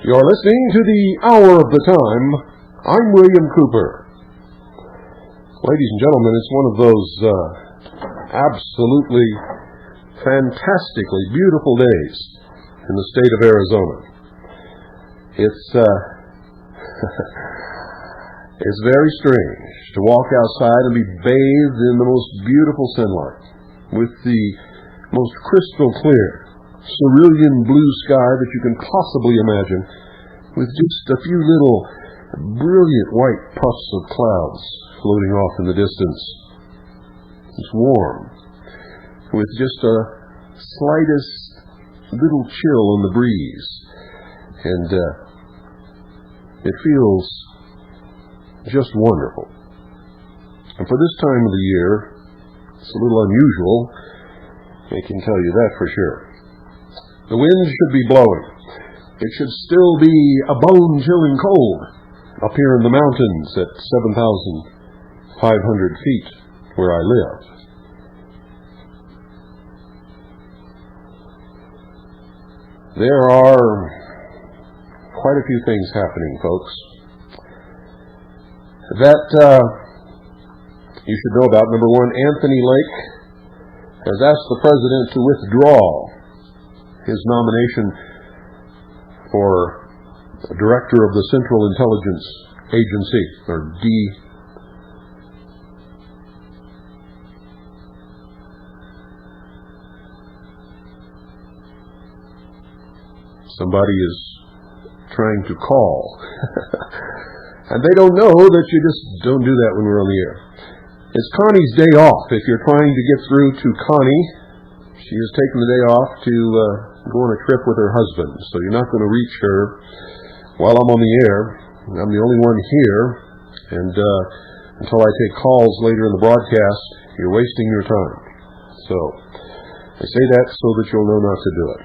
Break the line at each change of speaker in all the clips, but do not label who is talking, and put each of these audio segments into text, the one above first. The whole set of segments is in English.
You're listening to the Hour of the Time. I'm William Cooper. Ladies and gentlemen, it's one of those absolutely fantastically beautiful days in the state of Arizona. It's it's very strange to walk outside and be bathed in the most beautiful sunlight with the most crystal clear cerulean blue sky that you can possibly imagine, with just a few little brilliant white puffs of clouds floating off in the distance. It's warm, with just a slightest little chill in the breeze, and it feels just wonderful. And for this time of the year, it's a little unusual, I can tell you that for sure. The wind should be blowing. It should still be a bone-chilling cold up here in the mountains at 7,500 feet where I live. There are quite a few things happening, folks, that you should know about. Number one, Anthony Lake has asked the president to withdraw his nomination for director of the Central Intelligence Agency, or Somebody is trying to call. And they don't know that you just don't do that when we're on the air. It's Connie's day off. If you're trying to get through to Connie, she has taken the day off to go on a trip with her husband, so you're not going to reach her while I'm on the air. I'm the only one here, and until I take calls later in the broadcast, you're wasting your time. So I say that so that you'll know not to do it.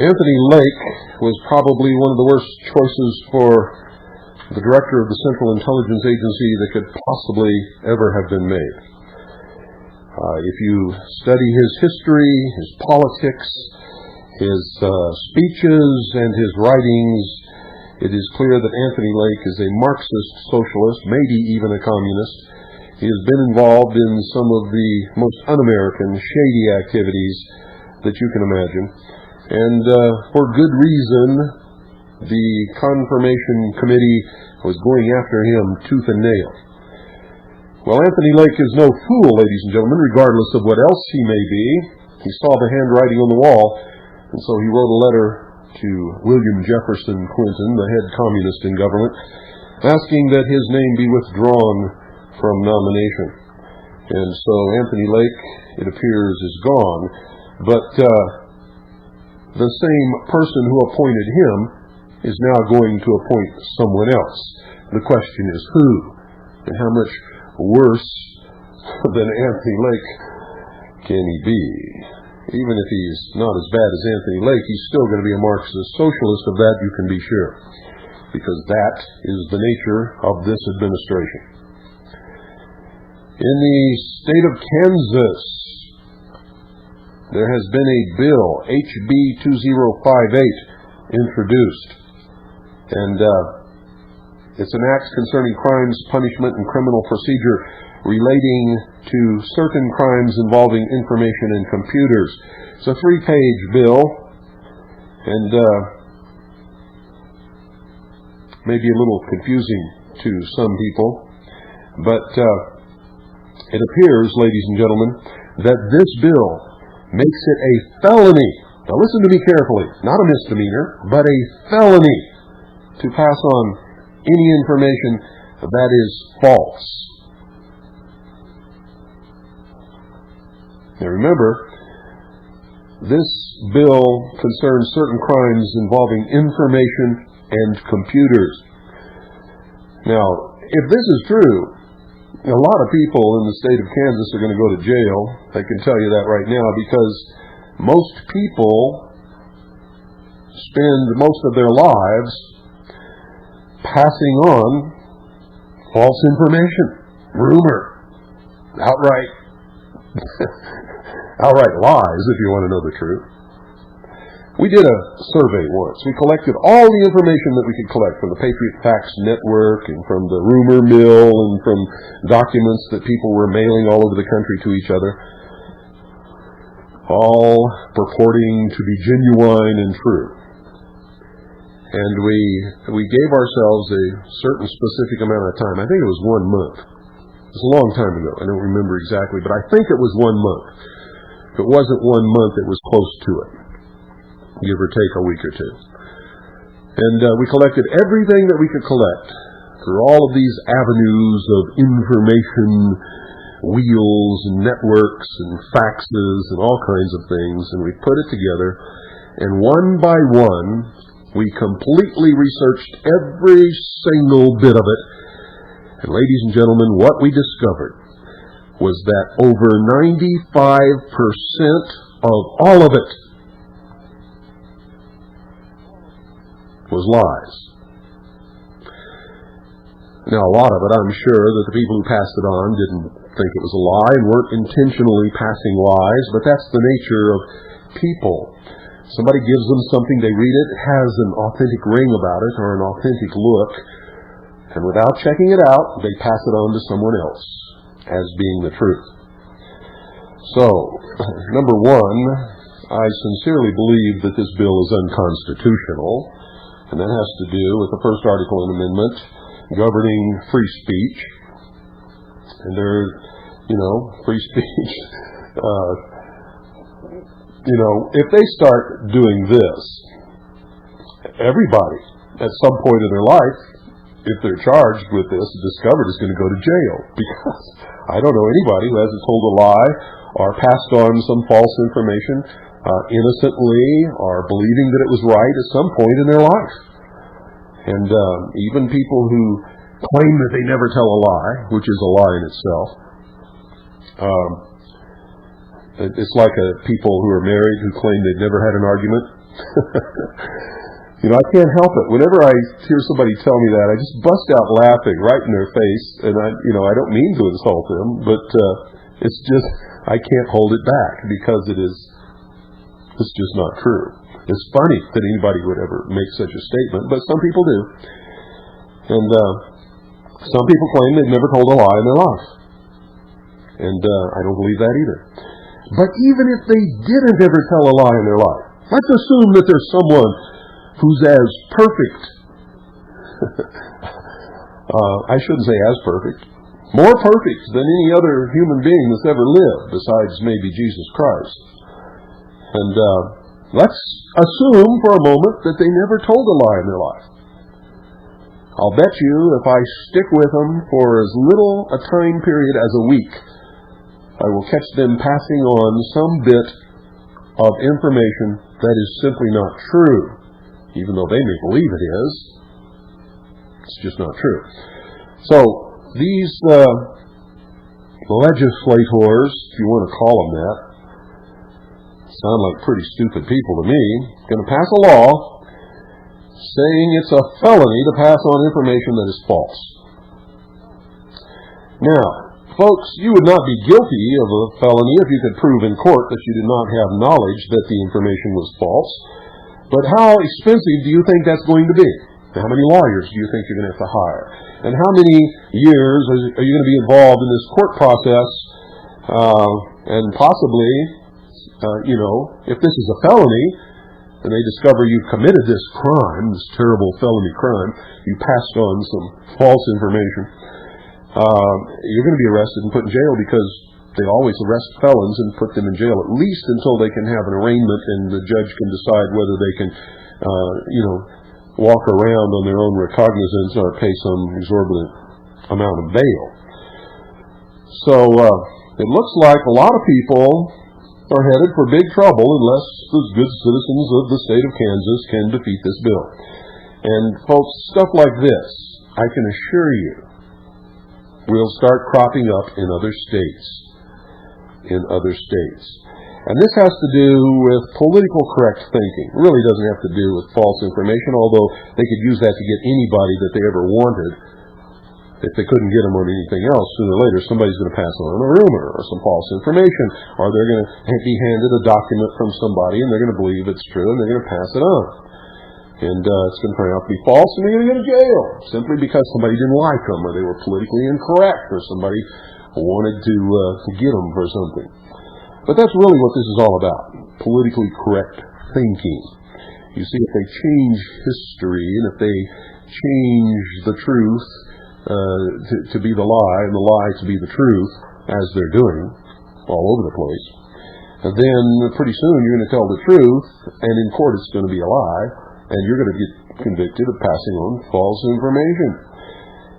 Anthony Lake was probably one of the worst choices for the director of the Central Intelligence Agency that could possibly ever have been made. If you study his history, his politics, his speeches, and his writings, it is clear that Anthony Lake is a Marxist socialist, maybe even a communist. He has been involved in some of the most un-American, shady activities that you can imagine. And for good reason, the confirmation committee was going after him tooth and nail. Well, Anthony Lake is no fool, ladies and gentlemen, regardless of what else he may be. He saw the handwriting on the wall, and so he wrote a letter to William Jefferson Clinton, the head communist in government, asking that his name be withdrawn from nomination. And so Anthony Lake, it appears, is gone. But the same person who appointed him is now going to appoint someone else. The question is who, and how much worse than Anthony Lake can he be? Even if he's not as bad as Anthony Lake, he's still going to be a Marxist socialist, of that you can be sure, because that is the nature of this administration. In the state of Kansas, there has been a bill, HB 2058, introduced, and it's an act concerning crimes, punishment, and criminal procedure relating to certain crimes involving information and computers. It's a 3-page bill, and maybe a little confusing to some people, but it appears, ladies and gentlemen, that this bill makes it a felony. Now listen to me carefully, not a misdemeanor, but a felony to pass on any information that is false. Now remember, this bill concerns certain crimes involving information and computers. Now, if this is true, a lot of people in the state of Kansas are going to go to jail. I can tell you that right now, because most people spend most of their lives passing on false information, rumor, outright lies, if you want to know the truth. We did a survey once. We collected all the information that we could collect from the Patriot Facts Network and from the rumor mill and from documents that people were mailing all over the country to each other, all purporting to be genuine and true. And we gave ourselves a certain specific amount of time. I think it was 1 month. It was a long time ago. I don't remember exactly, but I think it was 1 month. If it wasn't 1 month, it was close to it, give or take a week or two. And we collected everything that we could collect through all of these avenues of information wheels and networks and faxes and all kinds of things, and we put it together, and one by one we completely researched every single bit of it. And ladies and gentlemen, what we discovered was that over 95% of all of it was lies. Now, a lot of it, I'm sure that the people who passed it on didn't think it was a lie and weren't intentionally passing lies, but that's the nature of people. Somebody gives them something, they read it, it has an authentic ring about it or an authentic look, and without checking it out, they pass it on to someone else as being the truth. So, number one, I sincerely believe that this bill is unconstitutional, and that has to do with the first article in the amendment governing free speech. And there's, free speech. If they start doing this, everybody at some point in their life, if they're charged with this, discovered, is going to go to jail. Because I don't know anybody who hasn't told a lie or passed on some false information innocently or believing that it was right at some point in their life. And even people who claim that they never tell a lie, which is a lie in itself. It's like people who are married who claim they've never had an argument. I can't help it. Whenever I hear somebody tell me that, I just bust out laughing right in their face. And I don't mean to insult them, but it's just, I can't hold it back because it's just not true. It's funny that anybody would ever make such a statement, but some people do. And some people claim they've never told a lie in their life. And I don't believe that either. But even if they didn't ever tell a lie in their life, let's assume that there's someone who's as perfect. I shouldn't say as perfect. More perfect than any other human being that's ever lived, besides maybe Jesus Christ. And let's assume for a moment that they never told a lie in their life. I'll bet you if I stick with them for as little a time period as a week, I will catch them passing on some bit of information that is simply not true, even though they may believe it is. It's just not true. So these legislators, if you want to call them that, sound like pretty stupid people to me, going to pass a law saying it's a felony to pass on information that is false. Now, folks, you would not be guilty of a felony if you could prove in court that you did not have knowledge that the information was false. But how expensive do you think that's going to be? How many lawyers do you think you're going to have to hire? And how many years are you going to be involved in this court process? And possibly, if this is a felony, and they discover you've committed this crime, this terrible felony crime, you passed on some false information, you're going to be arrested and put in jail, because they always arrest felons and put them in jail at least until they can have an arraignment and the judge can decide whether they can, walk around on their own recognizance or pay some exorbitant amount of bail. So it looks like a lot of people are headed for big trouble unless the good citizens of the state of Kansas can defeat this bill. And folks, stuff like this, I can assure you, will start cropping up in other states. And this has to do with political correct thinking. It really doesn't have to do with false information, although they could use that to get anybody that they ever wanted. If they couldn't get them on anything else, sooner or later somebody's going to pass on a rumor or some false information, or they're going to be handed a document from somebody and they're going to believe it's true and they're going to pass it on. And it's going to turn out to be false and they're going to go to jail simply because somebody didn't like them or they were politically incorrect or somebody wanted to get them for something. But that's really what this is all about, politically correct thinking. You see, if they change history and if they change the truth to be the lie and the lie to be the truth, as they're doing all over the place, then pretty soon you're going to tell the truth and in court it's going to be a lie and you're going to get convicted of passing on false information.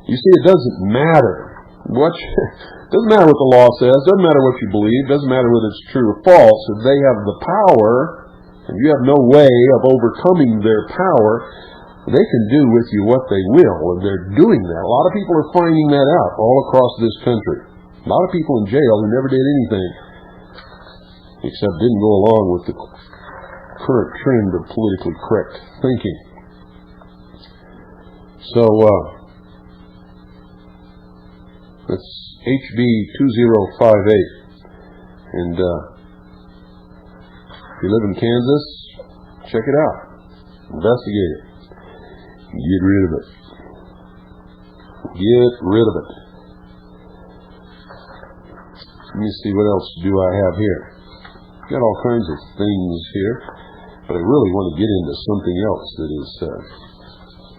You see, it doesn't matter doesn't matter what the law says, doesn't matter what you believe, doesn't matter whether it's true or false. If they have the power and you have no way of overcoming their power, they can do with you what they will, and they're doing that. A lot of people are finding that out all across this country. A lot of people in jail who never did anything except didn't go along with the current trend of politically correct thinking. So, that's HB 2058. And if you live in Kansas, check it out. Investigate it. Get rid of it. Get rid of it. Let me see, what else do I have here? Got all kinds of things here, but I really want to get into something else that is,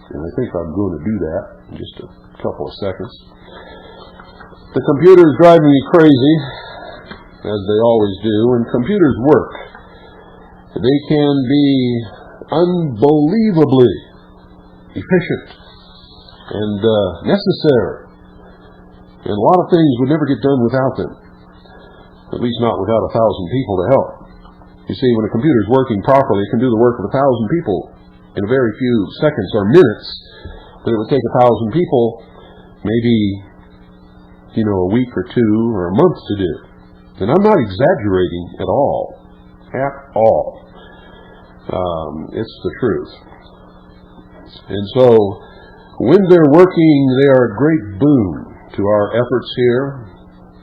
and I think I'm going to do that in just a couple of seconds. The computer is driving me crazy, as they always do, and computers work. They can be unbelievably efficient and necessary. And a lot of things would never get done without them. At least not without 1,000 people to help. You see, when a computer is working properly, it can do the work of 1,000 people in a very few seconds or minutes. But it would take 1,000 people maybe, a week or two or a month to do. And I'm not exaggerating at all. At all. It's the truth. And so, when they're working, they are a great boon to our efforts here.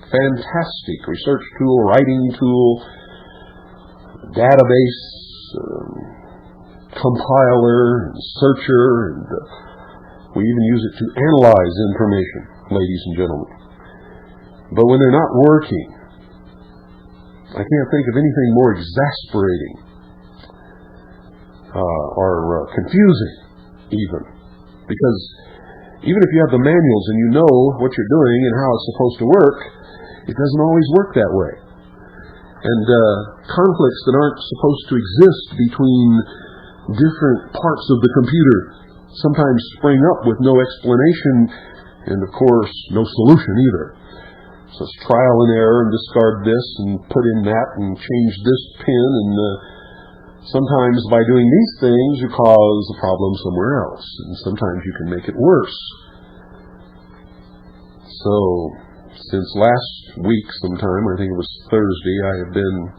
Fantastic research tool, writing tool, database, compiler, and searcher, and we even use it to analyze information, ladies and gentlemen. But when they're not working, I can't think of anything more exasperating or confusing, even. Because even if you have the manuals and you know what you're doing and how it's supposed to work, it doesn't always work that way. And conflicts that aren't supposed to exist between different parts of the computer sometimes spring up with no explanation and, of course, no solution either. So it's trial and error and discard this and put in that and change this pin. And sometimes by doing these things, you cause a problem somewhere else. And sometimes you can make it worse. So, since last week sometime, I think it was Thursday, I have been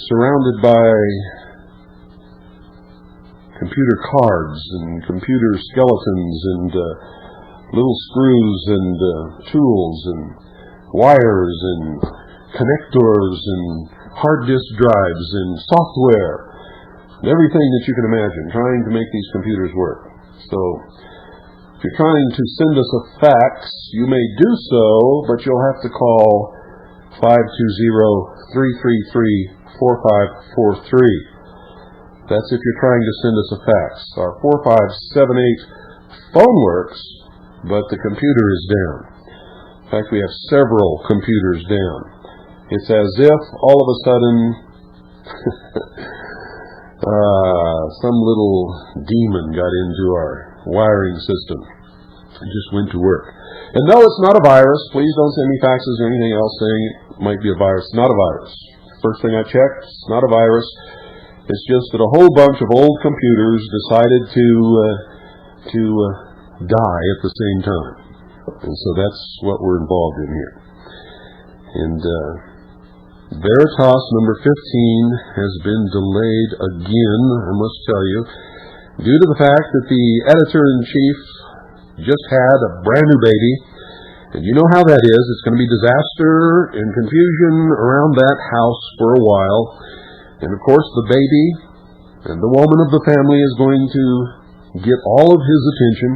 surrounded by computer cards and computer skeletons and little screws and tools and wires and connectors and hard disk drives and software and everything that you can imagine, trying to make these computers work. So, if you're trying to send us a fax, you may do so, but you'll have to call 520-333-4543. That's if you're trying to send us a fax. Our 4578 phone works, but the computer is down. In fact, we have several computers down. It's as if all of a sudden some little demon got into our wiring system and just went to work. And no, it's not a virus. Please don't send me faxes or anything else saying it might be a virus. It's not a virus. First thing I checked, it's not a virus. It's just that a whole bunch of old computers decided to die at the same time. And so that's what we're involved in here. And Veritas number 15 has been delayed again, I must tell you, due to the fact that the editor-in-chief just had a brand new baby. And you know how that is. It's going to be disaster and confusion around that house for a while. And of course the baby and the woman of the family is going to get all of his attention.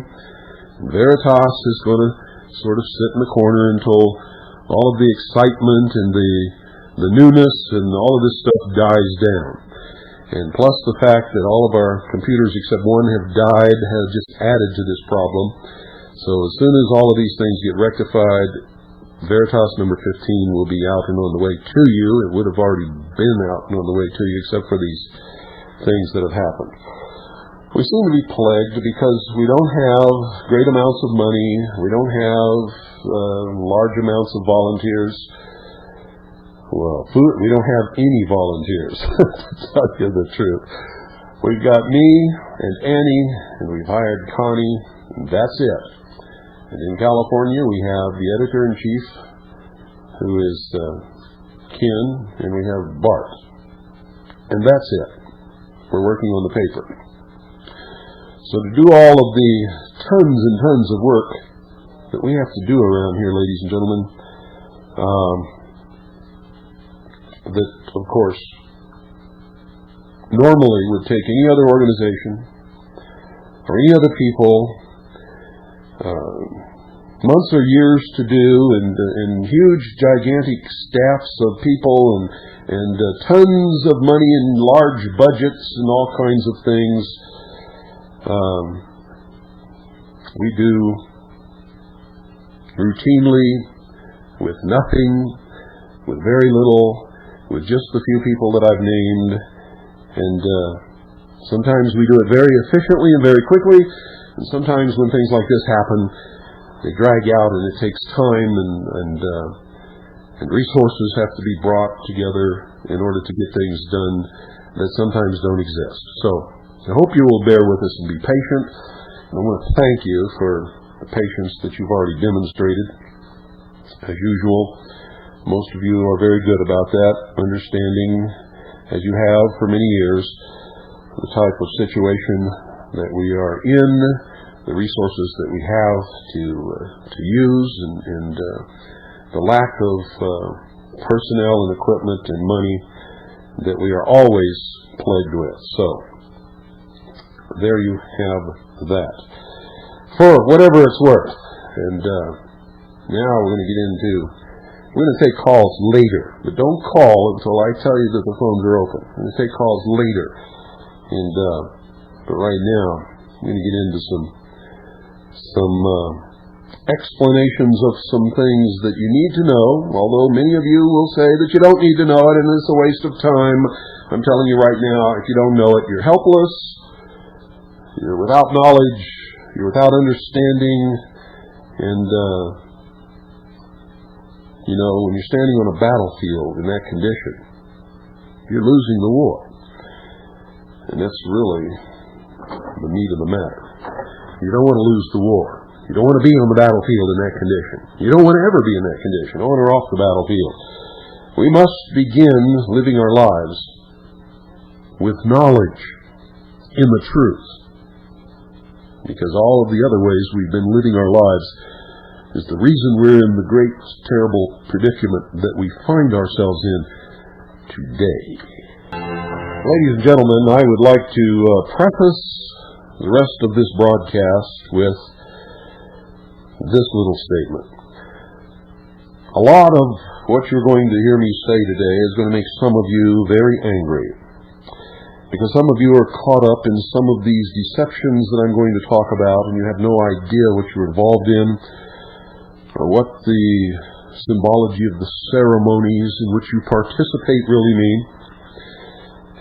Veritas is going to sort of sit in the corner until all of the excitement and the newness and all of this stuff dies down. And plus the fact that all of our computers except one have died has just added to this problem. So as soon as all of these things get rectified, Veritas number 15 will be out and on the way to you. It would have already been out and on the way to you except for these things that have happened. We seem to be plagued because we don't have great amounts of money. We don't have large amounts of volunteers. Well, we don't have any volunteers, to tell you the truth. We've got me and Annie, and we've hired Connie, and that's it. And in California, we have the editor-in-chief, who is Ken, and we have Bart. And that's it. We're working on the paper. So to do all of the tons and tons of work that we have to do around here, ladies and gentlemen, that, of course, normally would take any other organization or any other people months or years to do, and huge, gigantic staffs of people, and tons of money and large budgets and all kinds of things. We do routinely with nothing, with very little, with just the few people that I've named, and sometimes we do it very efficiently and very quickly, and sometimes when things like this happen, they drag out and it takes time, and resources have to be brought together in order to get things done that sometimes don't exist. So I hope you will bear with us and be patient. And I want to thank you for the patience that you've already demonstrated. As usual, most of you are very good about that, understanding, as you have for many years, the type of situation that we are in, the resources that we have to use, and the lack of personnel and equipment and money that we are always plagued with. So there you have that. For whatever it's worth. And now we're going to take calls later. But don't call until I tell you that the phones are open. We're going to take calls later. And but right now, I'm going to get into some explanations of some things that you need to know, although many of you will say that you don't need to know it and it's a waste of time. I'm telling you right now, if you don't know it, you're helpless, you're without knowledge, you're without understanding, and when you're standing on a battlefield in that condition, you're losing the war. And that's really the meat of the matter. You don't want to lose the war. You don't want to be on the battlefield in that condition. You don't want to ever be in that condition, on or off the battlefield. We must begin living our lives with knowledge in the truth. Because all of the other ways we've been living our lives is the reason we're in the great, terrible predicament that we find ourselves in today. Ladies and gentlemen, I would like to preface the rest of this broadcast with this little statement. A lot of what you're going to hear me say today is going to make some of you very angry, because some of you are caught up in some of these deceptions that I'm going to talk about, and you have no idea what you're involved in, or what the symbology of the ceremonies in which you participate really mean.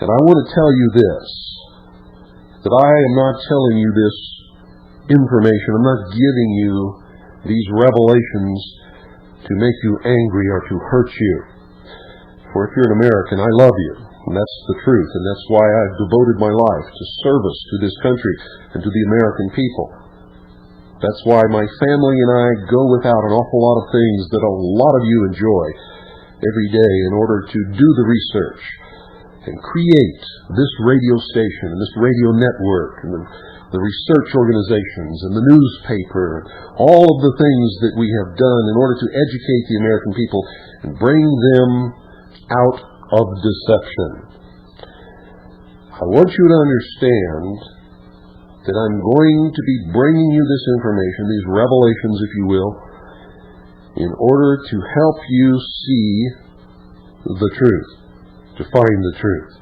And I want to tell you this, that I am not telling you this information, I'm not giving you these revelations to make you angry or to hurt you. For if you're an American, I love you, and that's the truth, and that's why I've devoted my life to service to this country and to the American people. That's why my family and I go without an awful lot of things that a lot of you enjoy. every day in order to do the research and create this radio station and this radio network and the research organizations and the newspaper, all of the things that we have done in order to educate the American people and bring them out of deception. I want you to understand that I'm going to be bringing you this information, these revelations, if you will, in order to help you see the truth, to find the truth.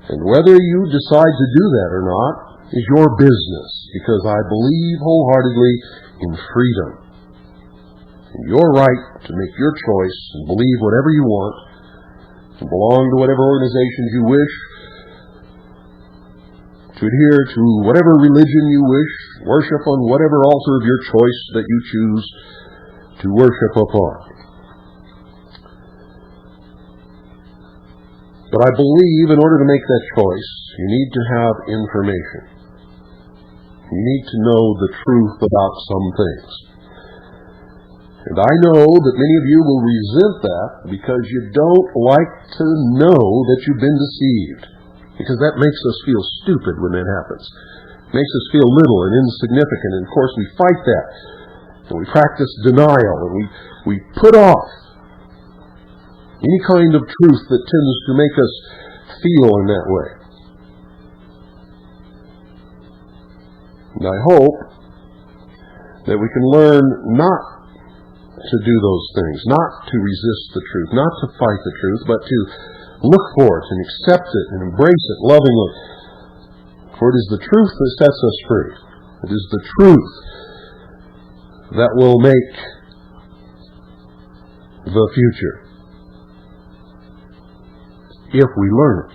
And whether you decide to do that or not is your business, because I believe wholeheartedly in freedom. And your right to make your choice and believe whatever you want, and belong to whatever organizations you wish, to adhere to whatever religion you wish, worship on whatever altar of your choice that you choose to worship upon. But I believe in order to make that choice, you need to have information. You need to know the truth about some things. And I know that many of you will resent that because you don't like to know that you've been deceived. Because that makes us feel stupid when that happens. It makes us feel little and insignificant. And of course we fight that. And we practice denial. And we put off any kind of truth that tends to make us feel in that way. And I hope that we can learn not to do those things, not to resist the truth, not to fight the truth, but to look for it and accept it and embrace it lovingly. For it is the truth that sets us free. It is the truth that will make the future, if we learn it.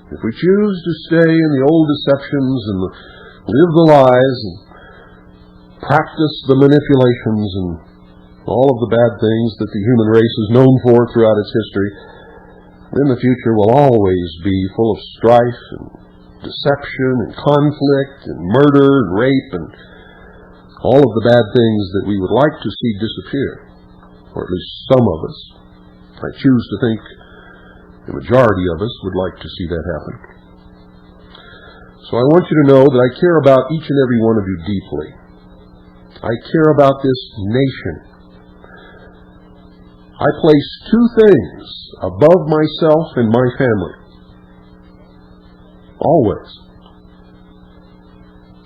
If we choose to stay in the old deceptions and live the lies and practice the manipulations and all of the bad things that the human race is known for throughout its history, then the future will always be full of strife and deception and conflict and murder and rape and all of the bad things that we would like to see disappear, or at least some of us. I choose to think the majority of us would like to see that happen. So I want you to know that I care about each and every one of you deeply. I care about this nation. I place two things above myself and my family. Always.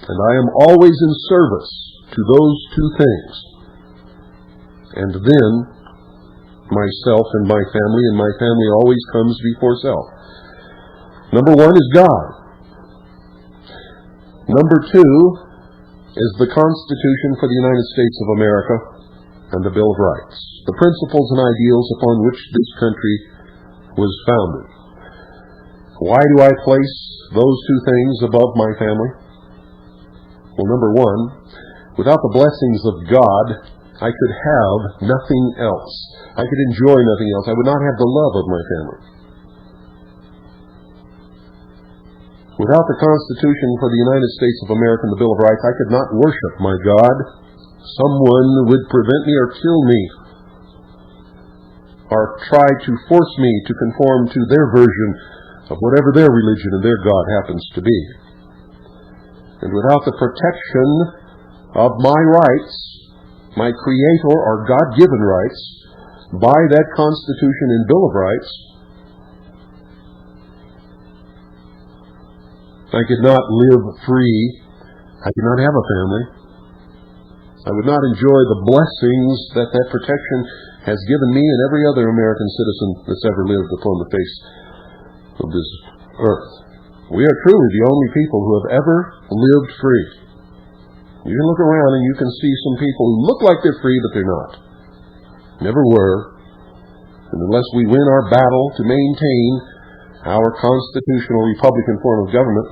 And I am always in service to those two things. And then myself and my family always comes before self. Number one is God. Number two is the Constitution for the United States of America and the Bill of Rights, the principles and ideals upon which this country was founded. Why do I place those two things above my family? Well, number one, without the blessings of God, I could have nothing else. I could enjoy nothing else. I would not have the love of my family. Without the Constitution for the United States of America and the Bill of Rights, I could not worship my God. Someone would prevent me or kill me, or try to force me to conform to their version of whatever their religion and their God happens to be. And without the protection of my rights, my Creator or God-given rights, by that Constitution and Bill of Rights, I could not live free. I could not have a family. I would not enjoy the blessings that that protection has given me and every other American citizen that's ever lived upon the face of this earth. We are truly the only people who have ever lived free. You can look around and you can see some people who look like they're free, but they're not. Never were. And unless we win our battle to maintain our constitutional Republican form of government,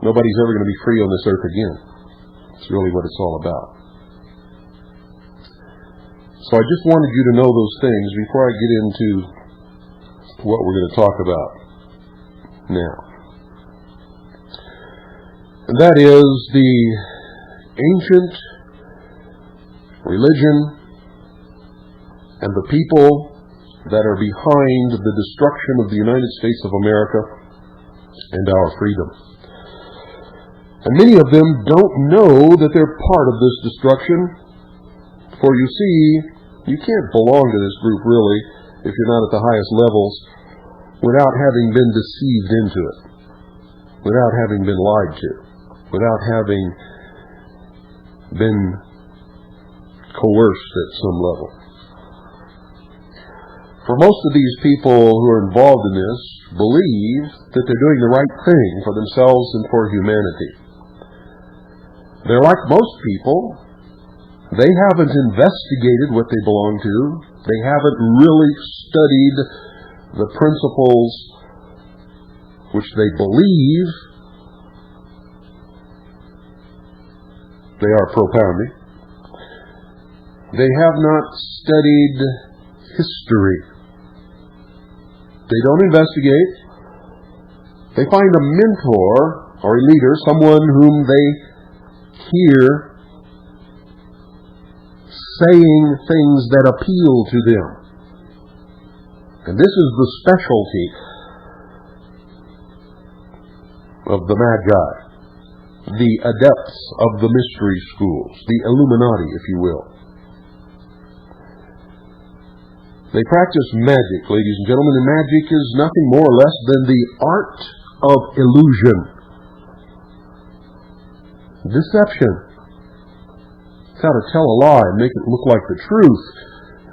nobody's ever going to be free on this earth again. It's really what it's all about. So I just wanted you to know those things before I get into what we're going to talk about now. And that is the ancient religion and the people that are behind the destruction of the United States of America and our freedom. And many of them don't know that they're part of this destruction, for you see, you can't belong to this group really, if you're not at the highest levels, without having been deceived into it, without having been lied to, without having been coerced at some level. For most of these people who are involved in this believe that they're doing the right thing for themselves and for humanity. They're like most people. They haven't investigated what they belong to. They haven't really studied the principles which they believe they are propounding. They have not studied history. They don't investigate. They find a mentor or a leader, someone whom they hear saying things that appeal to them. And this is the specialty of the Magi, the adepts of the mystery schools, the Illuminati, if you will. They practice magic, ladies and gentlemen, and magic is nothing more or less than the art of illusion. Deception. It's how to tell a lie and make it look like the truth,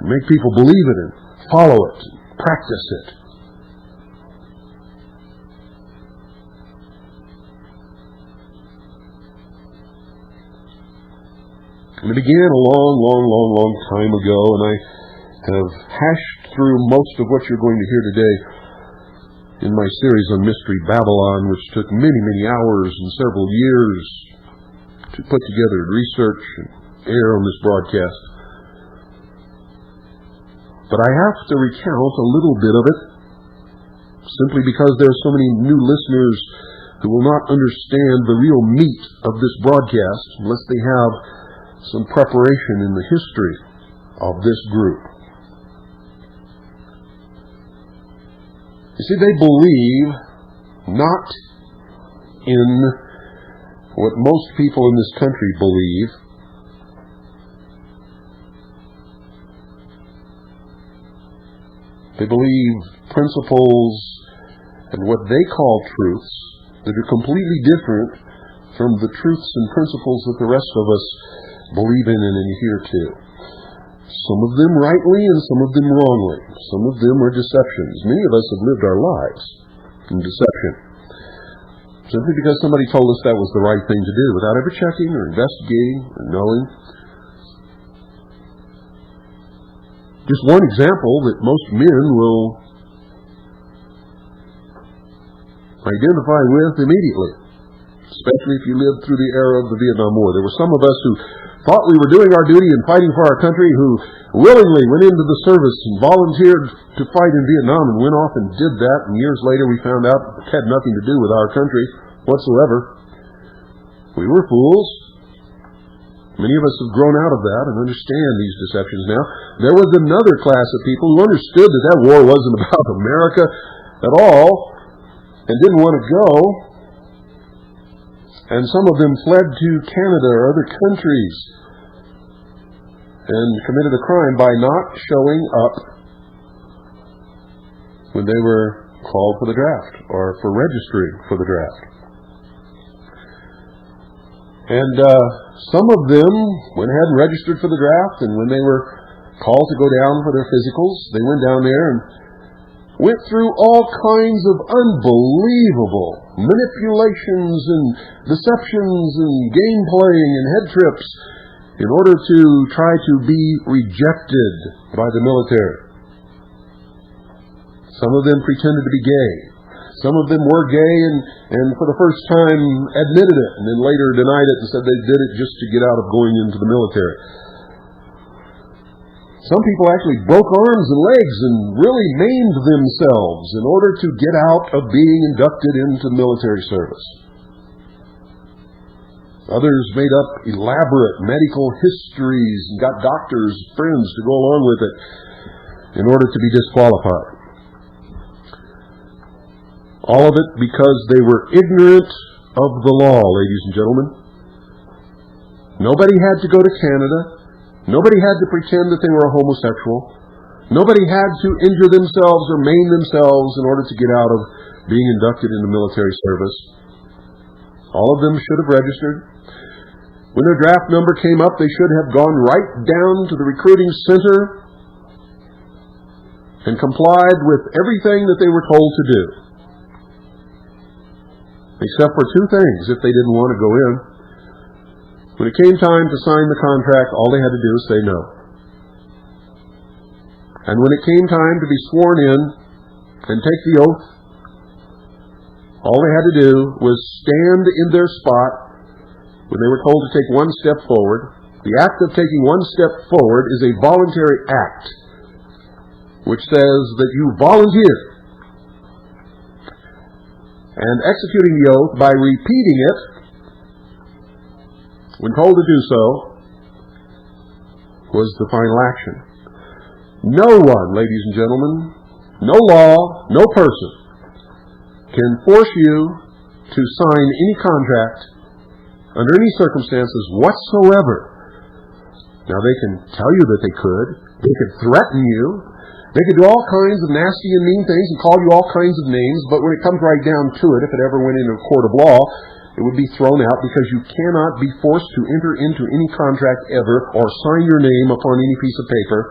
and make people believe it and follow it, and practice it. And it began a long time ago, and I have hashed through most of what you're going to hear today in my series on Mystery Babylon, which took many hours and several years to put together and research and air on this broadcast. But I have to recount a little bit of it, simply because there are so many new listeners who will not understand the real meat of this broadcast unless they have some preparation in the history of this group. You see, they believe not in what most people in this country believe. They believe principles and what they call truths that are completely different from the truths and principles that the rest of us believe in and adhere to. Some of them rightly and some of them wrongly. Some of them are deceptions. Many of us have lived our lives in deception, simply because somebody told us that was the right thing to do without ever checking or investigating or knowing. Just one example that most men will identify with immediately, especially if you lived through the era of the Vietnam War. There were some of us who thought we were doing our duty and fighting for our country, who willingly went into the service and volunteered to fight in Vietnam and went off and did that, and years later we found out it had nothing to do with our country whatsoever. We were fools. Many of us have grown out of that and understand these deceptions now. There was another class of people who understood that that war wasn't about America at all and didn't want to go. And some of them fled to Canada or other countries and committed a crime by not showing up when they were called for the draft or for registering for the draft. And some of them went ahead and registered for the draft, and when they were called to go down for their physicals, they went down there and went through all kinds of unbelievable manipulations and deceptions and game playing and head trips in order to try to be rejected by the military. Some of them pretended to be gay. Some of them were gay and for the first time admitted it and then later denied it and said they did it just to get out of going into the military. Some people actually broke arms and legs and really maimed themselves in order to get out of being inducted into military service. Others made up elaborate medical histories and got doctors, friends to go along with it in order to be disqualified. All of it because they were ignorant of the law, ladies and gentlemen. Nobody had to go to Canada. Nobody had to pretend that they were a homosexual. Nobody had to injure themselves or maim themselves in order to get out of being inducted into military service. All of them should have registered. When their draft number came up, they should have gone right down to the recruiting center and complied with everything that they were told to do. Except for two things, if they didn't want to go in. When it came time to sign the contract, all they had to do was say no. And when it came time to be sworn in and take the oath, all they had to do was stand in their spot when they were told to take one step forward. The act of taking one step forward is a voluntary act, which says that you volunteer. And executing the oath by repeating it, when told to do so, was the final action. No one, ladies and gentlemen, no law, no person, can force you to sign any contract under any circumstances whatsoever. Now, they can tell you that they could threaten you, they could do all kinds of nasty and mean things and call you all kinds of names, but when it comes right down to it, if it ever went into a court of law, it would be thrown out because you cannot be forced to enter into any contract ever or sign your name upon any piece of paper.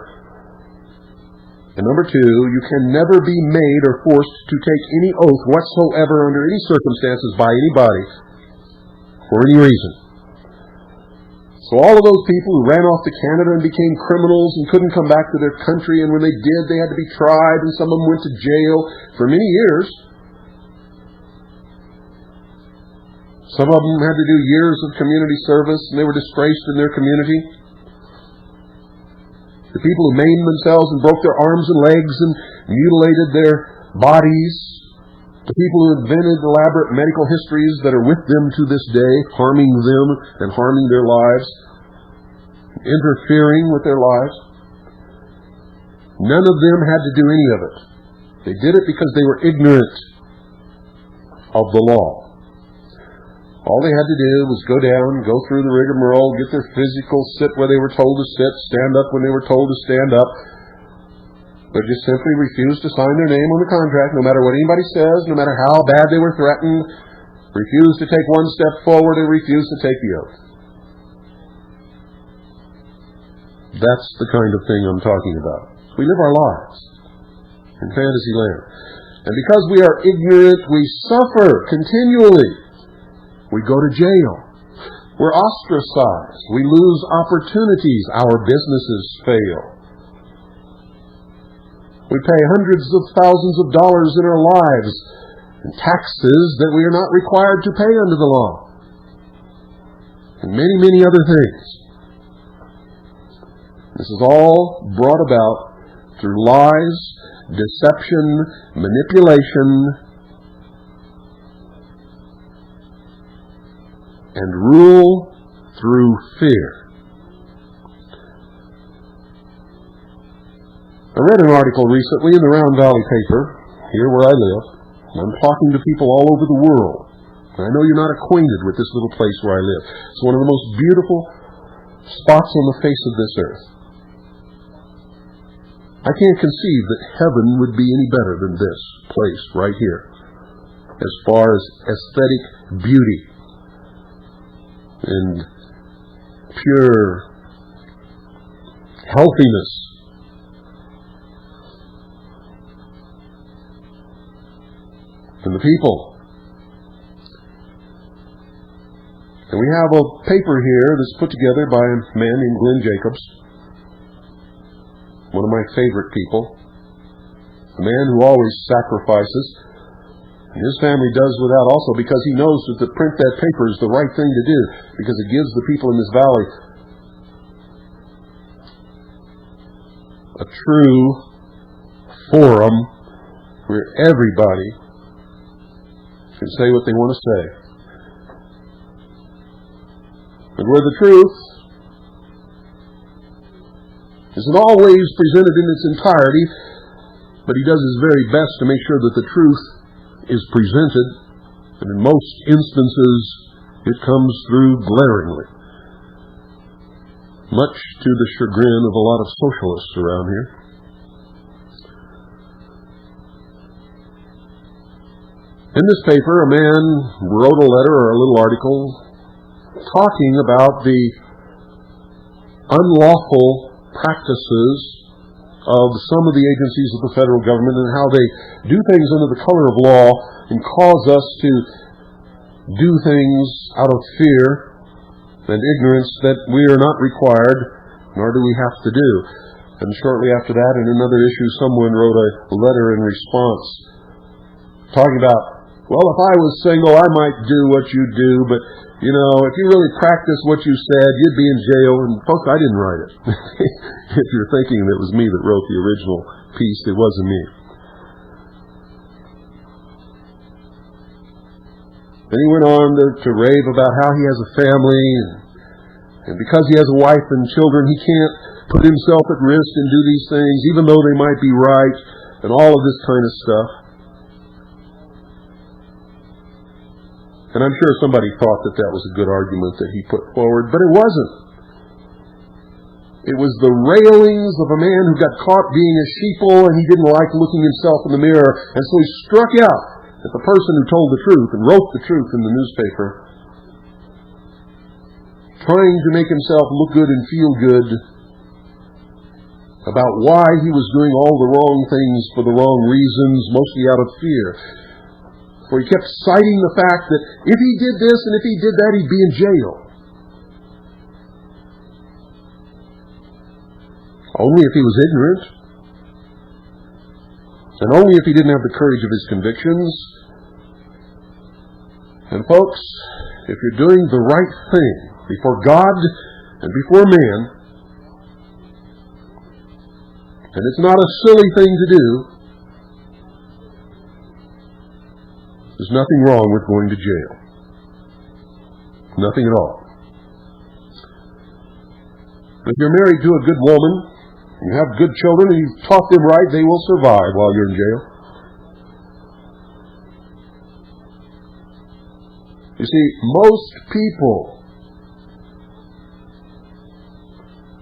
And number two, you can never be made or forced to take any oath whatsoever under any circumstances by anybody for any reason. So all of those people who ran off to Canada and became criminals and couldn't come back to their country, and when they did, they had to be tried, and some of them went to jail for many years. Some of them had to do years of community service, and they were disgraced in their community. The people who maimed themselves and broke their arms and legs and mutilated their bodies. The people who invented elaborate medical histories that are with them to this day, harming them and harming their lives, interfering with their lives. None of them had to do any of it. They did it because they were ignorant of the law. All they had to do was go down, go through the rigmarole, get their physical, sit where they were told to sit, stand up when they were told to stand up, but just simply refused to sign their name on the contract, no matter what anybody says, no matter how bad they were threatened, refused to take one step forward and refused to take the oath. That's the kind of thing I'm talking about. We live our lives in fantasy land. And because we are ignorant, we suffer continually. We go to jail. We're ostracized. We lose opportunities. Our businesses fail. We pay hundreds of thousands of dollars in our lives in taxes that we are not required to pay under the law. And many, many other things. This is all brought about through lies, deception, manipulation, and rule through fear. I read an article recently in the Round Valley paper, here where I live. I'm talking to people all over the world. I know you're not acquainted with this little place where I live. It's one of the most beautiful spots on the face of this earth. I can't conceive that heaven would be any better than this place right here, as far as aesthetic beauty and pure healthiness. And the people. And we have a paper here that's put together by a man named Glenn Jacobs, one of my favorite people, a man who always sacrifices. And his family does without also because he knows that to print that paper is the right thing to do, because it gives the people in this valley a true forum where everybody can say what they want to say. And where the truth isn't always presented in its entirety, but he does his very best to make sure that the truth is presented, and in most instances it comes through glaringly, much to the chagrin of a lot of socialists around here. In this paper, a man wrote a letter or a little article talking about the unlawful practices of some of the agencies of the federal government and how they do things under the color of law and cause us to do things out of fear and ignorance that we are not required, nor do we have to do. And shortly after that, in another issue, someone wrote a letter in response talking about, well, if I was single, I might do what you do, but, you know, if you really practice what you said, you'd be in jail. And folks, I didn't write it. If you're thinking it was me that wrote the original piece, it wasn't me. Then he went on to rave about how he has a family, and because he has a wife and children, he can't put himself at risk and do these things, even though they might be right, and all of this kind of stuff. And I'm sure somebody thought that that was a good argument that he put forward, but it wasn't. It was the railings of a man who got caught being a sheeple, and he didn't like looking himself in the mirror, and so he struck out at the person who told the truth and wrote the truth in the newspaper, trying to make himself look good and feel good about why he was doing all the wrong things for the wrong reasons, mostly out of fear. For he kept citing the fact that if he did this and if he did that, he'd be in jail. Only if he was ignorant, and only if he didn't have the courage of his convictions. And folks, if you're doing the right thing before God and before man, and it's not a silly thing to do, there's nothing wrong with going to jail. Nothing at all. If you're married to a good woman, you have good children, and you've taught them right, they will survive while you're in jail. You see, most people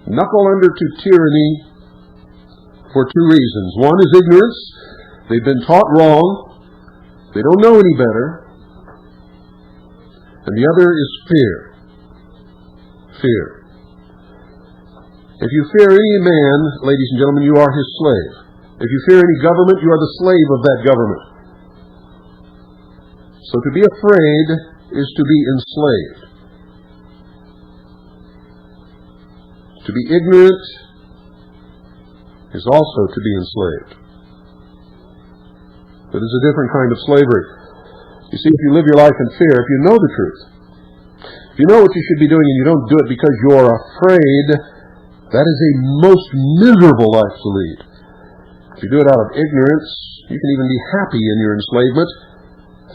knuckle under to tyranny for two reasons. One is ignorance. They've been taught wrong. They don't know any better. And the other is fear. Fear. If you fear any man, ladies and gentlemen, you are his slave. If you fear any government, you are the slave of that government. So to be afraid is to be enslaved. To be ignorant is also to be enslaved. It is a different kind of slavery. You see, if you live your life in fear, if you know the truth, if you know what you should be doing and you don't do it because you're afraid, that is a most miserable life to lead. If you do it out of ignorance, you can even be happy in your enslavement,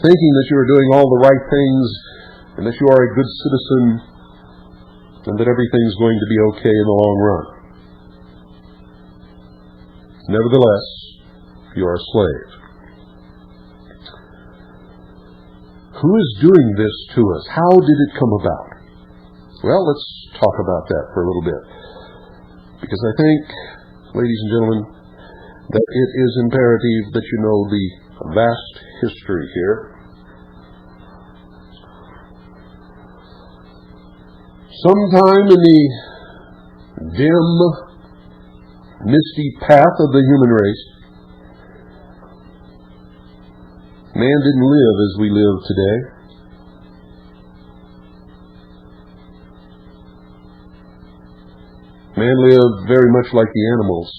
thinking that you are doing all the right things and that you are a good citizen and that everything's going to be okay in the long run. Nevertheless, you are a slave. Who is doing this to us? How did it come about? Well, let's talk about that for a little bit. Because I think, ladies and gentlemen, that it is imperative that you know the vast history here. Sometime in the dim, misty path of the human race, man didn't live as we live today. Man lived very much like the animals.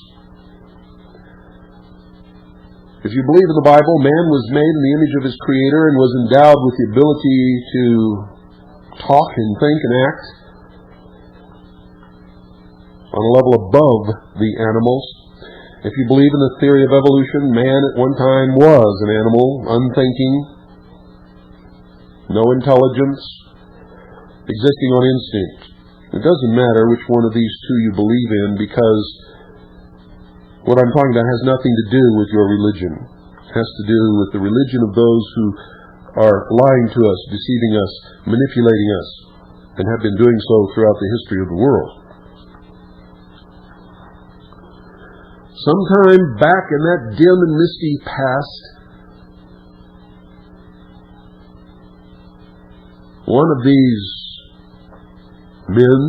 If you believe in the Bible, man was made in the image of his Creator and was endowed with the ability to talk and think and act on a level above the animals. If you believe in the theory of evolution, man at one time was an animal, unthinking, no intelligence, existing on instinct. It doesn't matter which one of these two you believe in, because What I'm talking about has nothing to do with your religion. It has to do with the religion of those who are lying to us, deceiving us, manipulating us, and have been doing so throughout the history of the world. Sometime back in that dim and misty past, one of these men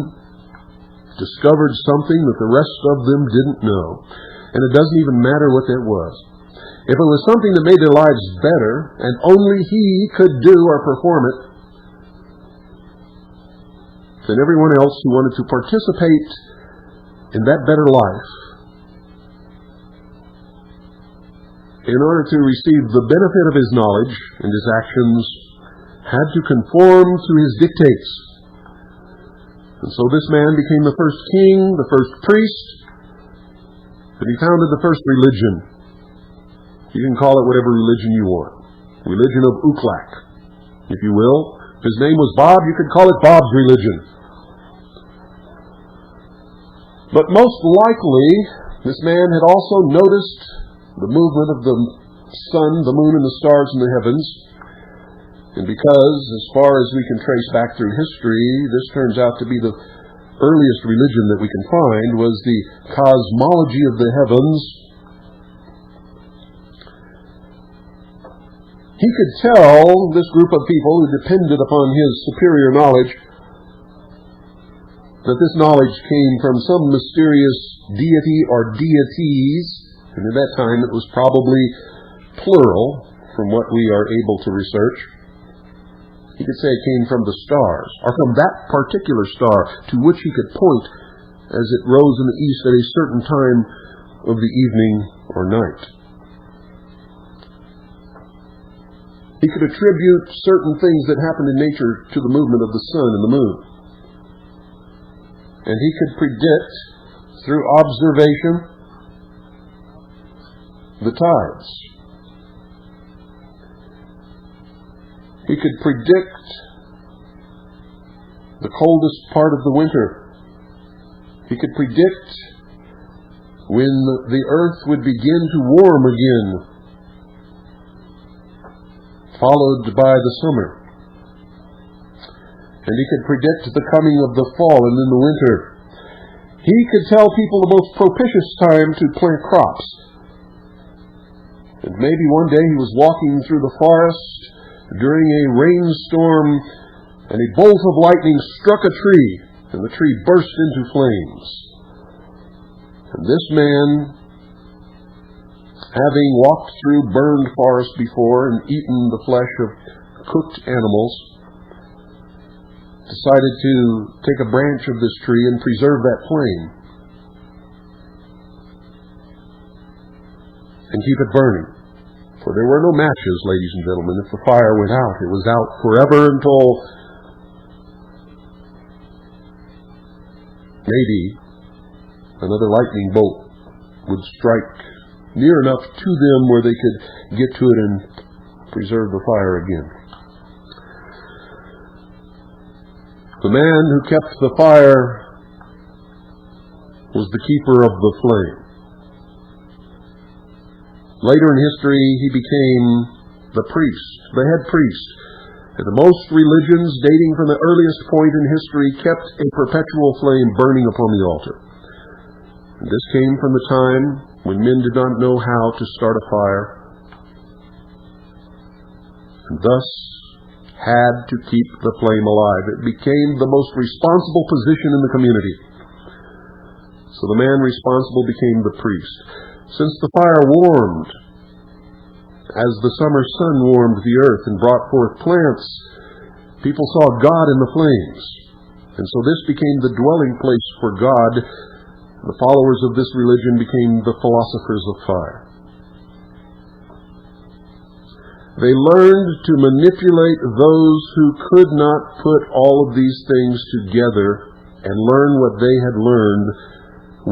discovered something that the rest of them didn't know. And it doesn't even matter what that was. If it was something that made their lives better, and only he could do or perform it, then everyone else who wanted to participate in that better life, in order to receive the benefit of his knowledge and his actions, had to conform to his dictates. And so this man became the first king, the first priest, and he founded the first religion. You can call it whatever religion you want. Religion of Uklak, if you will. If his name was Bob, you could call it Bob's religion. But most likely, this man had also noticed the movement of the sun, the moon, and the stars in the heavens. And because, as far as we can trace back through history, this turns out to be the earliest religion that we can find, was the cosmology of the heavens. He could tell this group of people who depended upon his superior knowledge that this knowledge came from some mysterious deity or deities, and at that time it was probably plural from what we are able to research. He could say it came from the stars, or from that particular star to which he could point as it rose in the east at a certain time of the evening or night. He could attribute certain things that happened in nature to the movement of the sun and the moon. And he could predict, through observation, the tides. He could predict the coldest part of the winter. He could predict when the earth would begin to warm again, followed by the summer. And he could predict the coming of the fall and then the winter. He could tell people the most propitious time to plant crops. And maybe one day he was walking through the forest during a rainstorm, and a bolt of lightning struck a tree, and the tree burst into flames. And this man, having walked through burned forest before and eaten the flesh of cooked animals, decided to take a branch of this tree and preserve that flame and keep it burning. For there were no matches, ladies and gentlemen. If the fire went out, it was out forever until maybe another lightning bolt would strike near enough to them where they could get to it and preserve the fire again. The man who kept the fire was the keeper of the flame. Later in history, he became the priest, the head priest. And most religions, dating from the earliest point in history, kept a perpetual flame burning upon the altar. And this came from the time when men did not know how to start a fire, and thus had to keep the flame alive. It became the most responsible position in the community. So the man responsible became the priest. Since the fire warmed, as the summer sun warmed the earth and brought forth plants, people saw God in the flames. And so this became the dwelling place for God. The followers of this religion became the philosophers of fire. They learned to manipulate those who could not put all of these things together and learn what they had learned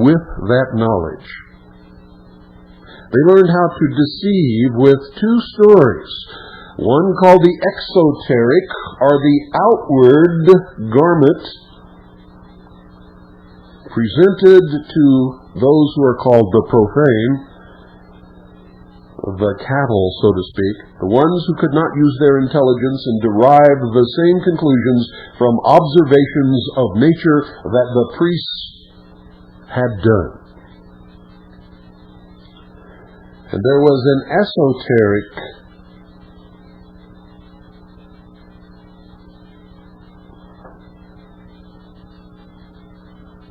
with that knowledge. They learned how to deceive with two stories. One called the exoteric, or the outward garment, presented to those who are called the profane, the cattle, so to speak, the ones who could not use their intelligence and derive the same conclusions from observations of nature that the priests had done. And there was an esoteric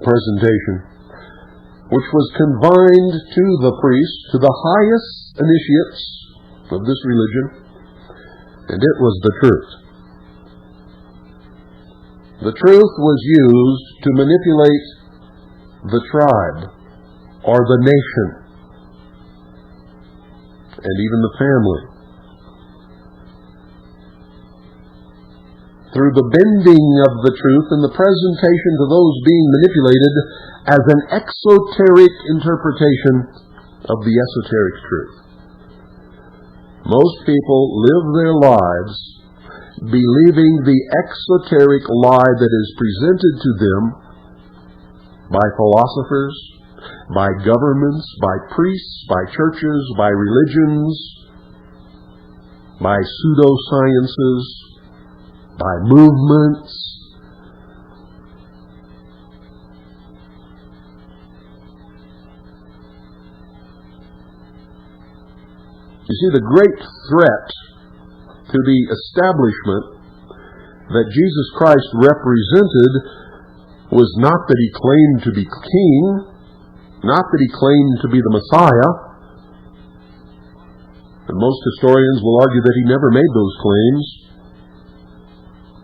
presentation which was confined to the priests, to the highest initiates of this religion, and it was the truth. The truth was used to manipulate the tribe or the nation and even the family. Through the bending of the truth and the presentation to those being manipulated as an exoteric interpretation of the esoteric truth. Most people live their lives believing the exoteric lie that is presented to them by philosophers, by governments, by priests, by churches, by religions, by pseudosciences, by movements. You see, the great threat to the establishment that Jesus Christ represented was not that he claimed to be king, not that he claimed to be the Messiah, and most historians will argue that he never made those claims,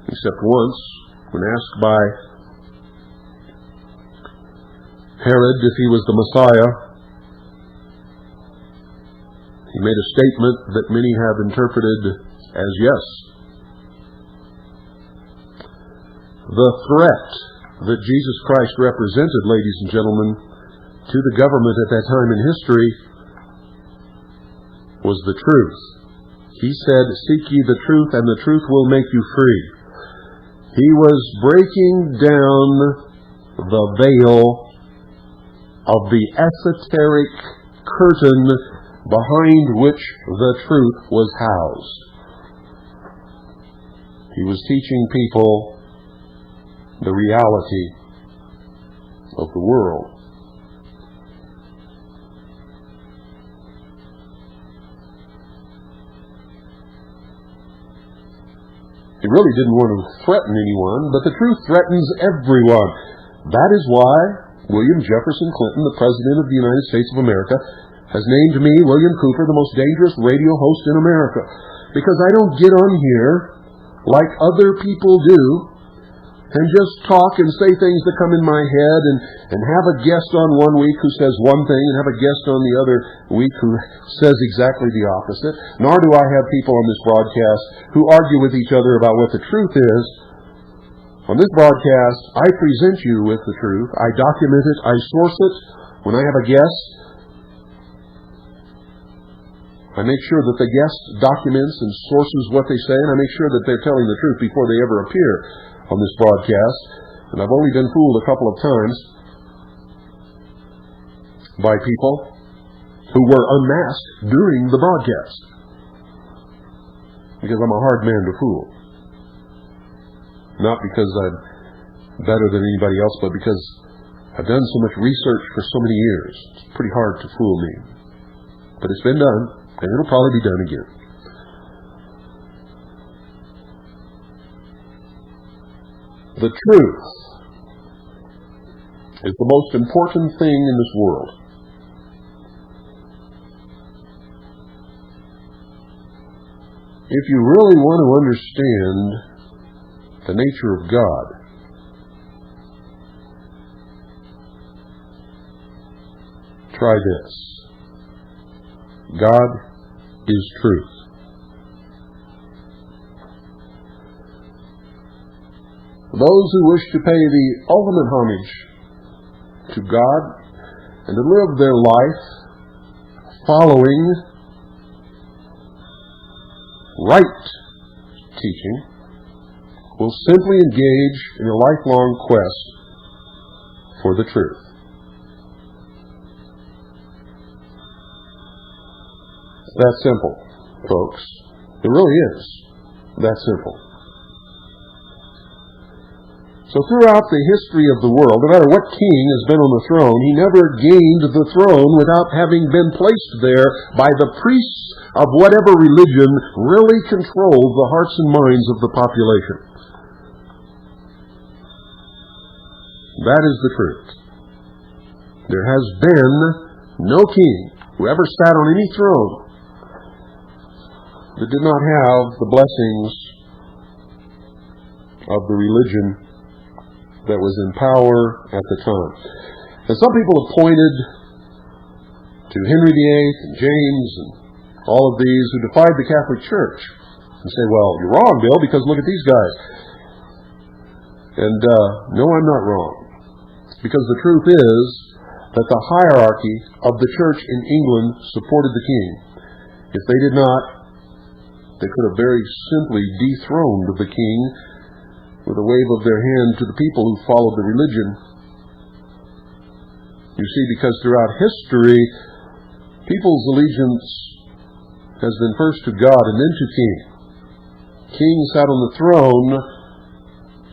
except once, when asked by Herod if he was the Messiah. He made a statement that many have interpreted as yes. The threat that Jesus Christ represented, ladies and gentlemen, to the government at that time in history was the truth. He said, "Seek ye the truth, and the truth will make you free." He was breaking down the veil of the esoteric curtain behind which the truth was housed. He was teaching people the reality of the world. He really didn't want to threaten anyone, but the truth threatens everyone. That is why William Jefferson Clinton, the President of the United States of America, has named me, William Cooper, the most dangerous radio host in America. Because I don't get on here like other people do and just talk and say things that come in my head and have a guest on one week who says one thing and have a guest on the other week who says exactly the opposite. Nor do I have people on this broadcast who argue with each other about what the truth is. On this broadcast, I present you with the truth. I document it. I source it. When I have a guest, I make sure that the guest documents and sources what they say, and I make sure that they're telling the truth before they ever appear on this broadcast. And I've only been fooled a couple of times by people who were unmasked during the broadcast. Because I'm a hard man to fool. Not because I'm better than anybody else, but because I've done so much research for so many years. It's pretty hard to fool me. But it's been done, and it'll probably be done again. The truth is the most important thing in this world. If you really want to understand the nature of God, try this. God is truth. Those who wish to pay the ultimate homage to God and to live their life following right teaching will simply engage in a lifelong quest for the truth. It's that simple, folks. It really is that simple. So throughout the history of the world, no matter what king has been on the throne, he never gained the throne without having been placed there by the priests of whatever religion really controlled the hearts and minds of the population. That is the truth. There has been no king who ever sat on any throne that did not have the blessings of the religion that was in power at the time. And some people have pointed to Henry VIII and James and all of these who defied the Catholic Church and say, well, you're wrong, Bill, because look at these guys. And no, I'm not wrong. Because the truth is that the hierarchy of the church in England supported the king. If they did not, they could have very simply dethroned the king with a wave of their hand to the people who followed the religion. You see, because throughout history, people's allegiance has been first to God and then to king. King sat on the throne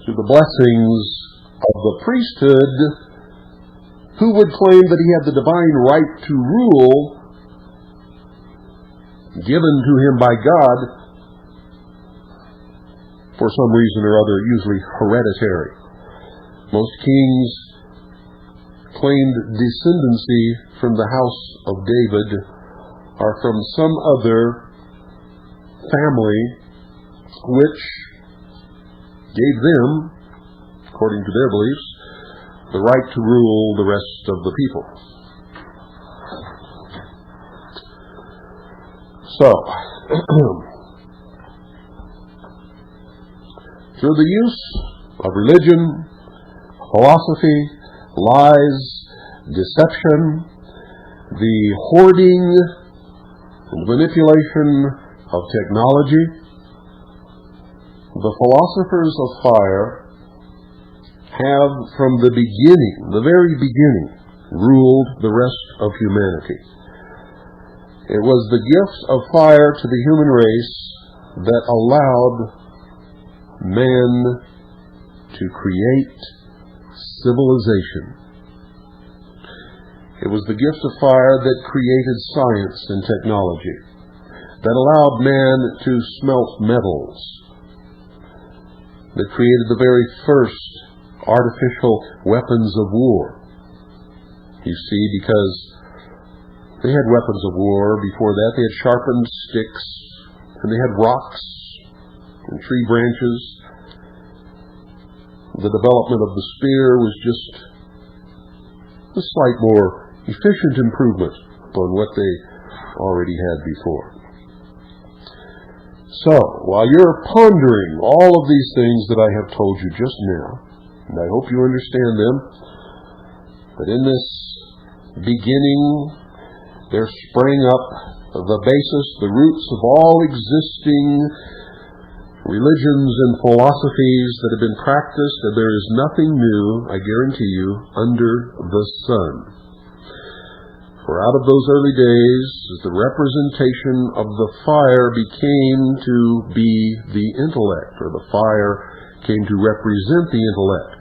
through the blessings of the priesthood, who would claim that he had the divine right to rule given to him by God for some reason or other, usually hereditary. Most kings claimed descendancy from the house of David or from some other family which gave them, according to their beliefs, the right to rule the rest of the people. So, through the use of religion, philosophy, lies, deception, the hoarding and manipulation of technology, the philosophers of fire have from the beginning, the very beginning, ruled the rest of humanity. It was the gift of fire to the human race that allowed man to create civilization. It was the gift of fire that created science and technology, that allowed man to smelt metals, that created the very first artificial weapons of war. You see, because they had weapons of war before that. They had sharpened sticks, and they had rocks and tree branches. The development of the spear was just a slight more efficient improvement upon what they already had before. So, while you're pondering all of these things that I have told you just now, and I hope you understand them, that in this beginning there sprang up the basis, the roots of all existing religions and philosophies that have been practiced, and there is nothing new, I guarantee you, under the sun. For out of those early days, the representation of the fire became to be the intellect, or the fire came to represent the intellect,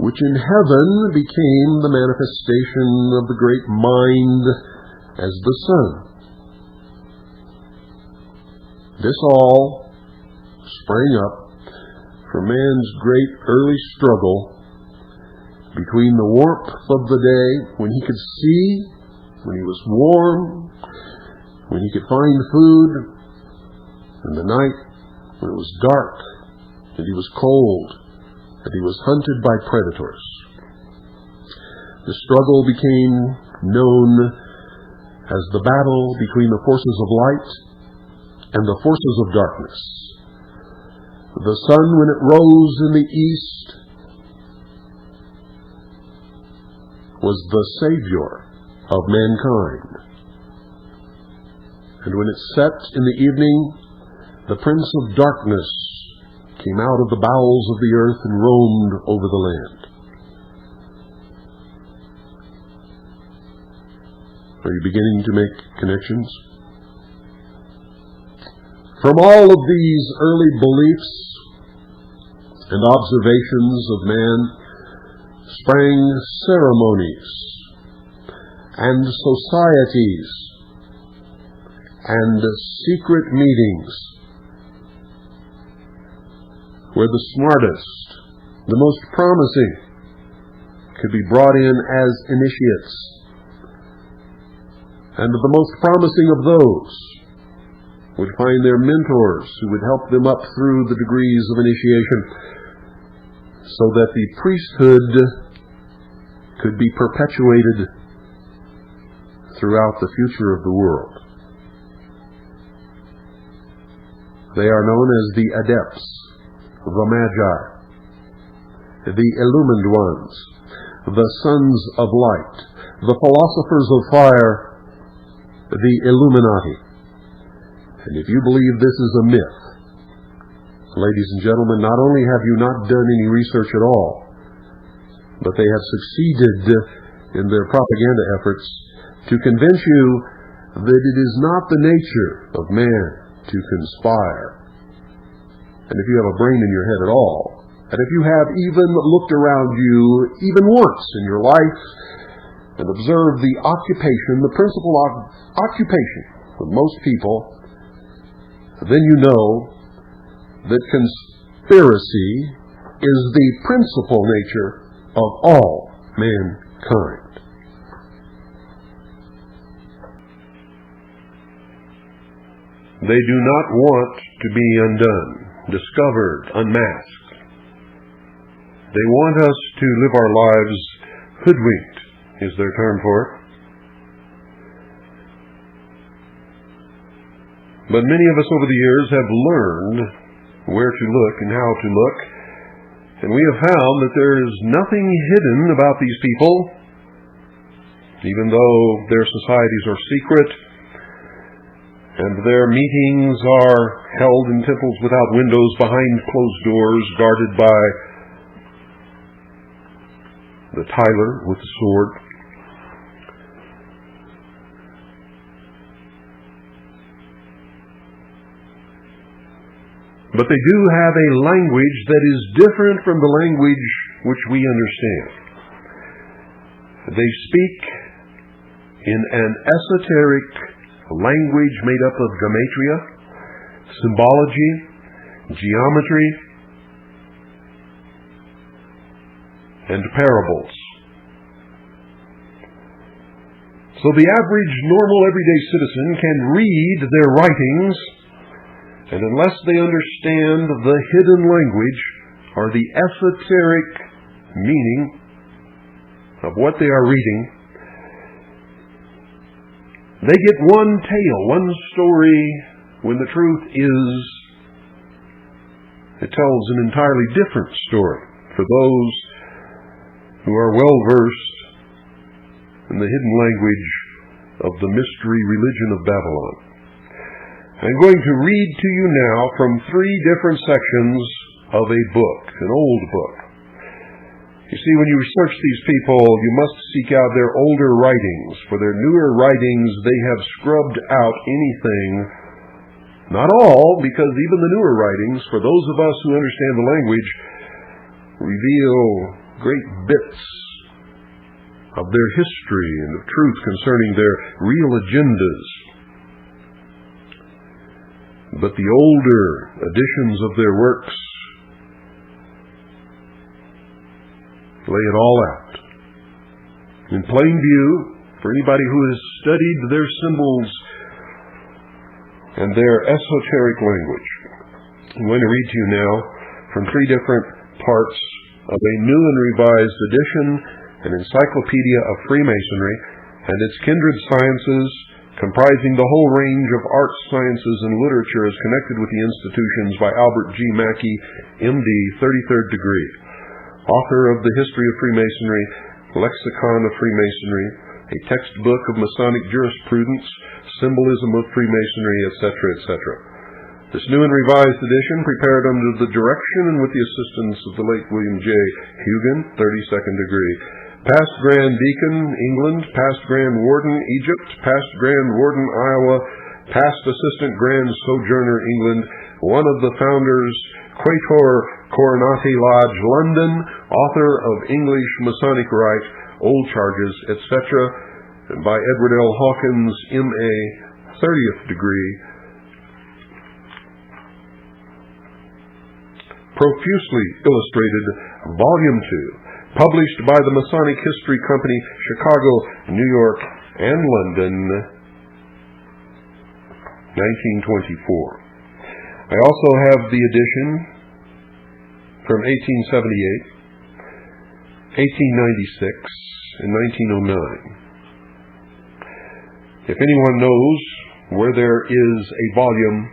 which in heaven became the manifestation of the great mind as the sun. This all sprang up from man's great early struggle between the warmth of the day, when he could see, when he was warm, when he could find food, and the night when it was dark, and he was cold, and he was hunted by predators. The struggle became known as the battle between the forces of light and the forces of darkness. The sun, when it rose in the east, was the Savior of mankind. And when it set in the evening, the Prince of Darkness came out of the bowels of the earth and roamed over the land. Are you beginning to make connections? From all of these early beliefs and observations of man sprang ceremonies and societies and secret meetings where the smartest, the most promising, could be brought in as initiates. And the most promising of those would find their mentors who would help them up through the degrees of initiation so that the priesthood could be perpetuated throughout the future of the world. They are known as the adepts, the magi, the illumined ones, the sons of light, the philosophers of fire, the Illuminati. And if you believe this is a myth, ladies and gentlemen, not only have you not done any research at all, but they have succeeded in their propaganda efforts to convince you that it is not the nature of man to conspire. And if you have a brain in your head at all, and if you have even looked around you even once in your life and observed the occupation, the principal occupation of most people, then you know that conspiracy is the principal nature of all mankind. They do not want to be undone, discovered, unmasked. They want us to live our lives hoodwinked, is their term for it. But many of us over the years have learned where to look and how to look, and we have found that there is nothing hidden about these people, even though their societies are secret, and their meetings are held in temples without windows, behind closed doors, guarded by the Tyler with the sword. But they do have a language that is different from the language which we understand. They speak in an esoteric language made up of gematria, symbology, geometry, and parables. So the average, normal, everyday citizen can read their writings, and unless they understand the hidden language or the esoteric meaning of what they are reading, they get one tale, one story, when the truth is, it tells an entirely different story for those who are well versed in the hidden language of the mystery religion of Babylon. I'm going to read to you now from 3 different sections of a book, an old book. You see, when you research these people, you must seek out their older writings. For their newer writings, they have scrubbed out anything, not all, because even the newer writings, for those of us who understand the language, reveal great bits of their history and of truth concerning their real agendas. But the older editions of their works lay it all out in plain view for anybody who has studied their symbols and their esoteric language. I'm going to read to you now from 3 different parts of a new and revised edition, an encyclopedia of Freemasonry and its kindred sciences, comprising the whole range of arts, sciences, and literature as connected with the institutions, by Albert G. Mackey, M.D., 33rd degree, author of The History of Freemasonry, Lexicon of Freemasonry, a textbook of Masonic jurisprudence, symbolism of Freemasonry, etc., etc. This new and revised edition, prepared under the direction and with the assistance of the late William J. Hugan, 32nd degree, Past Grand Deacon, England. Past Grand Warden, Egypt. Past Grand Warden, Iowa. Past Assistant Grand Sojourner, England. One of the founders, Quator Coronati Lodge, London. Author of English Masonic Rite, Old Charges, etc. By Edward L. Hawkins, M.A., 30th degree. Profusely illustrated, Volume 2, published by the Masonic History Company, Chicago, New York, and London, 1924. I also have the edition from 1878, 1896, and 1909. If anyone knows where there is a volume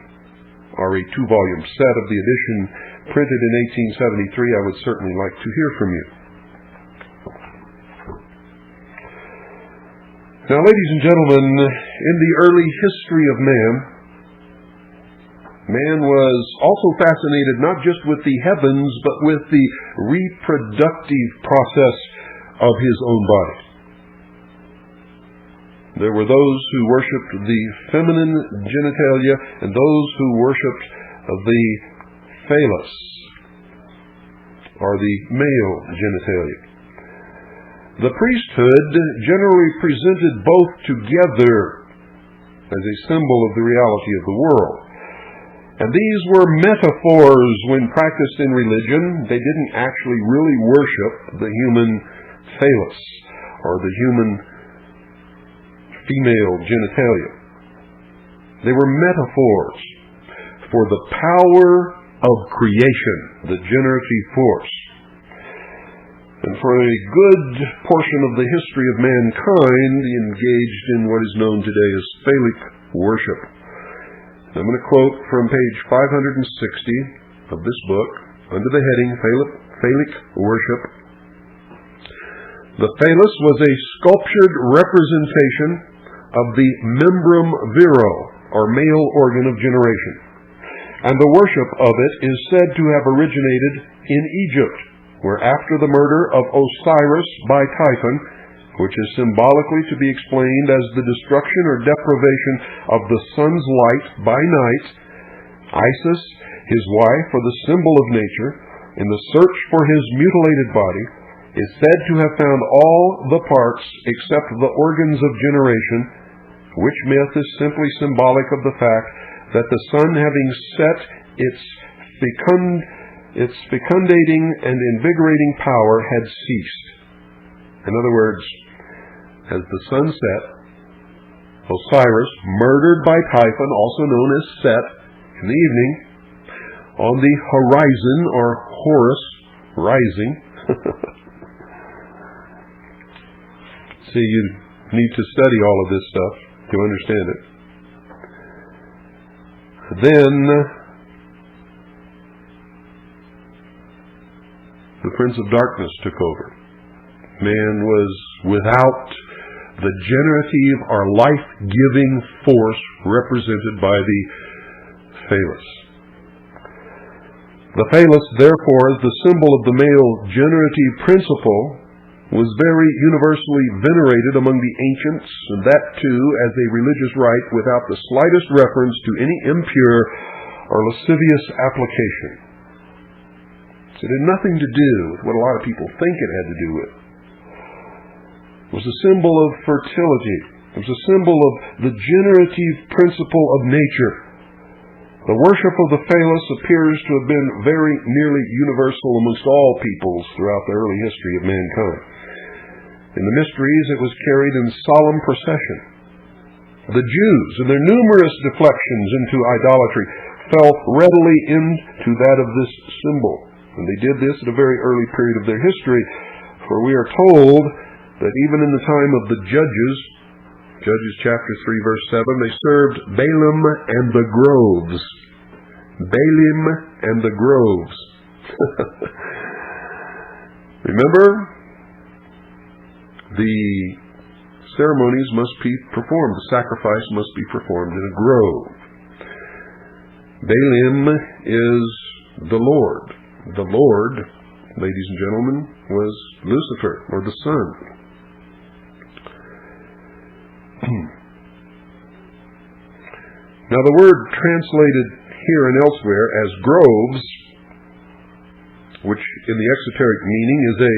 or a two-volume set of the edition printed in 1873, I would certainly like to hear from you. Now, ladies and gentlemen, in the early history of man, man was also fascinated not just with the heavens, but with the reproductive process of his own body. There were those who worshipped the feminine genitalia and those who worshipped the phallus, or the male genitalia. The priesthood generally presented both together as a symbol of the reality of the world. And these were metaphors when practiced in religion. They didn't actually really worship the human phallus or the human female genitalia. They were metaphors for the power of creation, the generative force. And for a good portion of the history of mankind, engaged in what is known today as phallic worship. I'm going to quote from page 560 of this book, under the heading Phallic Worship. The phallus was a sculptured representation of the membrum viro, or male organ of generation. And the worship of it is said to have originated in Egypt, where after the murder of Osiris by Typhon, which is symbolically to be explained as the destruction or deprivation of the sun's light by night, Isis, his wife, or the symbol of nature, in the search for his mutilated body, is said to have found all the parts except the organs of generation, which myth is simply symbolic of the fact that the sun, having set its fecundating and invigorating power, had ceased. In other words, as the sun set, Osiris, murdered by Typhon, also known as Set, in the evening, on the horizon, or Horus, rising. See, you need to study all of this stuff to understand it. Then the Prince of Darkness took over. Man was without the generative or life-giving force represented by the phallus. The phallus, therefore, as the symbol of the male generative principle, was very universally venerated among the ancients, and that too as a religious rite without the slightest reference to any impure or lascivious application. It had nothing to do with what a lot of people think it had to do with. It was a symbol of fertility. It was a symbol of the generative principle of nature. The worship of the phallus appears to have been very nearly universal amongst all peoples throughout the early history of mankind. In the mysteries, it was carried in solemn procession. The Jews, in their numerous deflections into idolatry, fell readily into that of this symbol. And they did this at a very early period of their history, for we are told that even in the time of the Judges, Judges chapter 3, verse 7, they served Baalim and the groves. Baalim and the groves. Remember, the ceremonies must be performed, the sacrifice must be performed in a grove. Baalim is the Lord. The Lord ladies and gentlemen, was Lucifer, or the sun. Now, the word translated here and elsewhere as groves, which in the exoteric meaning is a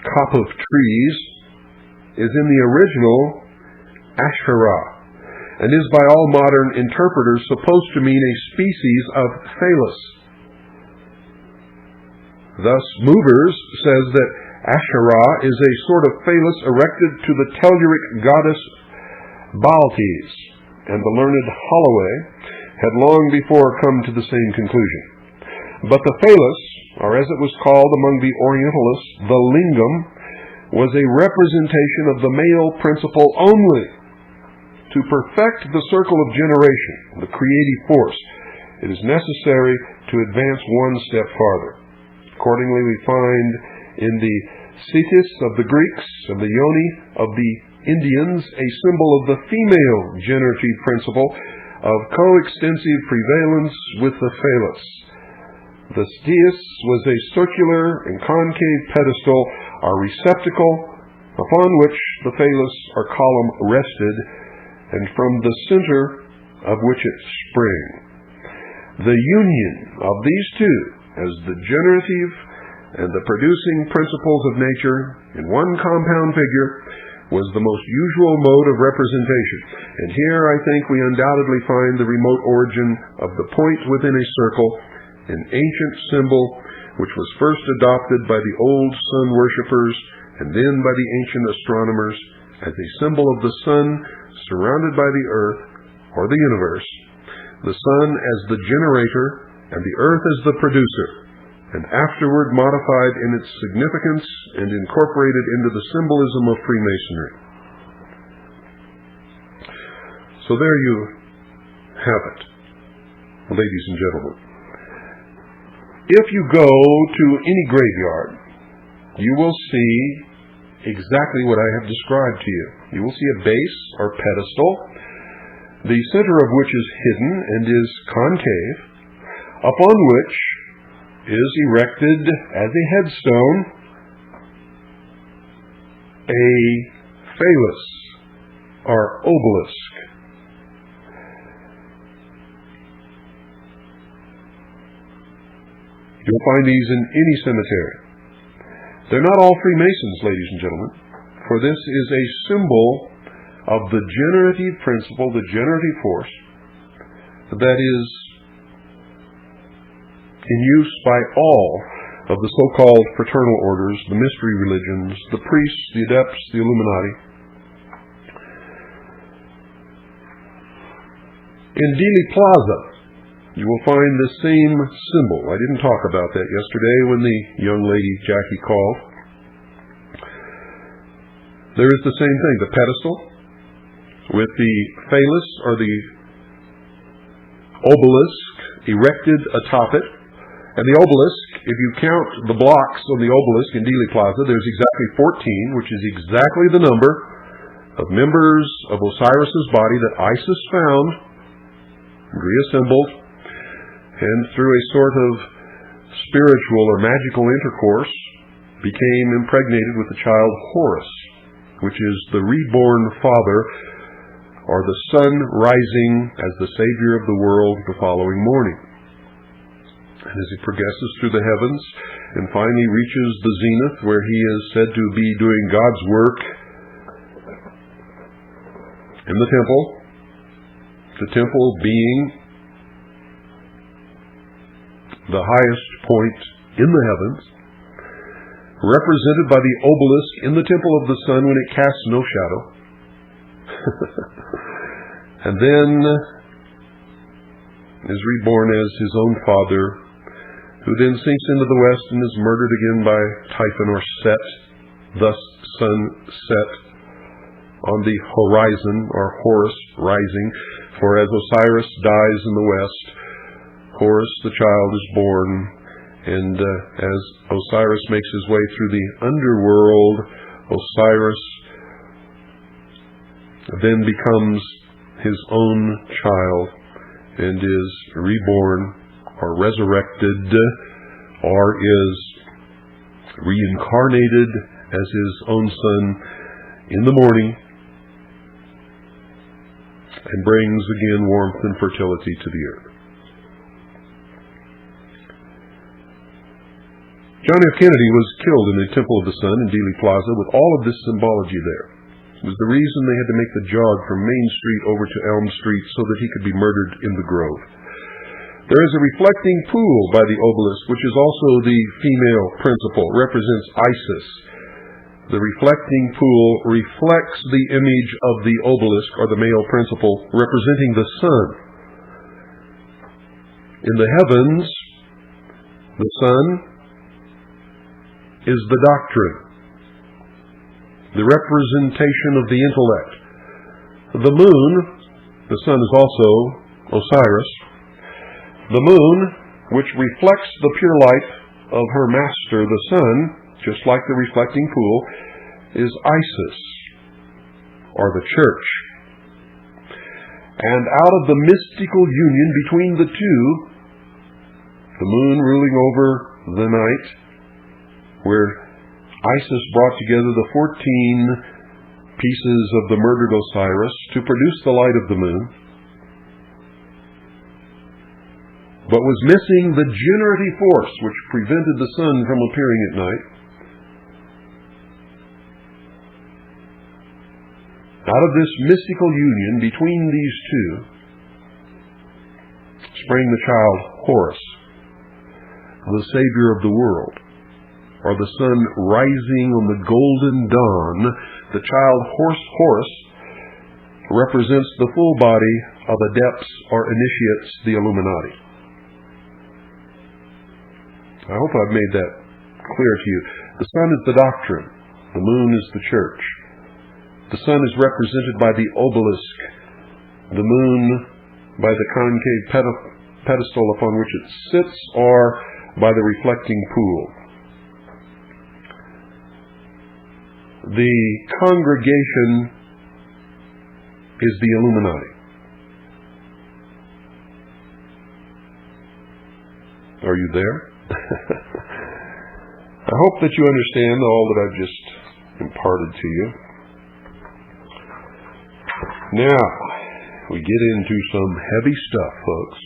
copse of trees, is in the original Asherah, and is by all modern interpreters supposed to mean a species of phallus. Thus, Movers says that Asherah is a sort of phallus erected to the Telluric goddess Baltes, and the learned Holloway had long before come to the same conclusion. But the phallus, or as it was called among the Orientalists, the lingam, was a representation of the male principle only. To perfect the circle of generation, the creative force, it is necessary to advance one step farther. Accordingly, we find in the Cetus of the Greeks and the Yoni of the Indians a symbol of the female generative principle of coextensive prevalence with the phallus. The Steus was a circular and concave pedestal or receptacle upon which the phallus or column rested, and from the center of which it sprang. The union of these two, as the generative and the producing principles of nature in one compound figure, was the most usual mode of representation. And here I think we undoubtedly find the remote origin of the point within a circle, an ancient symbol which was first adopted by the old sun worshippers and then by the ancient astronomers as a symbol of the sun surrounded by the earth, or the universe, the sun as the generator and the earth as the producer, and afterward modified in its significance and incorporated into the symbolism of Freemasonry. So there you have it, ladies and gentlemen. If you go to any graveyard, you will see exactly what I have described to you. You will see a base or pedestal, the center of which is hidden and is concave, upon which is erected as a headstone a phallus or obelisk. You'll find these in any cemetery. They're not all Freemasons, ladies and gentlemen, for this is a symbol of the generative principle, the generative force, that is in use by all of the so-called fraternal orders, the mystery religions, the priests, the adepts, the Illuminati. In Dealey Plaza, you will find the same symbol. I didn't talk about that yesterday when the young lady Jackie called. There is the same thing, the pedestal with the phallus or the obelisk erected atop it. And the obelisk, if you count the blocks on the obelisk in Dealey Plaza, there's exactly 14, which is exactly the number of members of Osiris's body that Isis found, reassembled, and through a sort of spiritual or magical intercourse became impregnated with the child Horus, which is the reborn father, or the sun rising as the Savior of the world the following morning. And as he progresses through the heavens and finally reaches the zenith where he is said to be doing God's work in the temple being the highest point in the heavens, represented by the obelisk in the temple of the sun when it casts no shadow. And then is reborn as his own father, who then sinks into the west and is murdered again by Typhon or Set, thus sun set on the horizon, or Horus rising. For as Osiris dies in the west, Horus the child is born, and as Osiris makes his way through the underworld, Osiris then becomes his own child and is reborn or resurrected or is reincarnated as his own son in the morning and brings again warmth and fertility to the earth. John F. Kennedy was killed in the Temple of the Sun in Dealey Plaza with all of this symbology there. It was the reason they had to make the jog from Main Street over to Elm Street so that he could be murdered in the Grove. There is a reflecting pool by the obelisk, which is also the female principle, represents Isis. The reflecting pool reflects the image of the obelisk, or the male principle, representing the sun. In the heavens, the sun is the doctrine, the representation of the intellect. The moon, the sun is also Osiris. The moon, which reflects the pure light of her master, the sun, just like the reflecting pool, is Isis, or the church. And out of the mystical union between the two, the moon ruling over the night, where Isis brought together the 14 pieces of the murdered Osiris to produce the light of the moon, but was missing the generative force which prevented the sun from appearing at night. Out of this mystical union between these two sprang the child Horus, the savior of the world, or the sun rising on the golden dawn. The child Horus represents the full body of adepts or initiates, the Illuminati. I hope I've made that clear to you. The sun is the doctrine. The moon is the church. The sun is represented by the obelisk. The moon by the concave pedestal upon which it sits, or by the reflecting pool. The congregation is the Illuminati. Are you there? I hope that you understand all that I've just imparted to you. Now, we get into some heavy stuff, folks.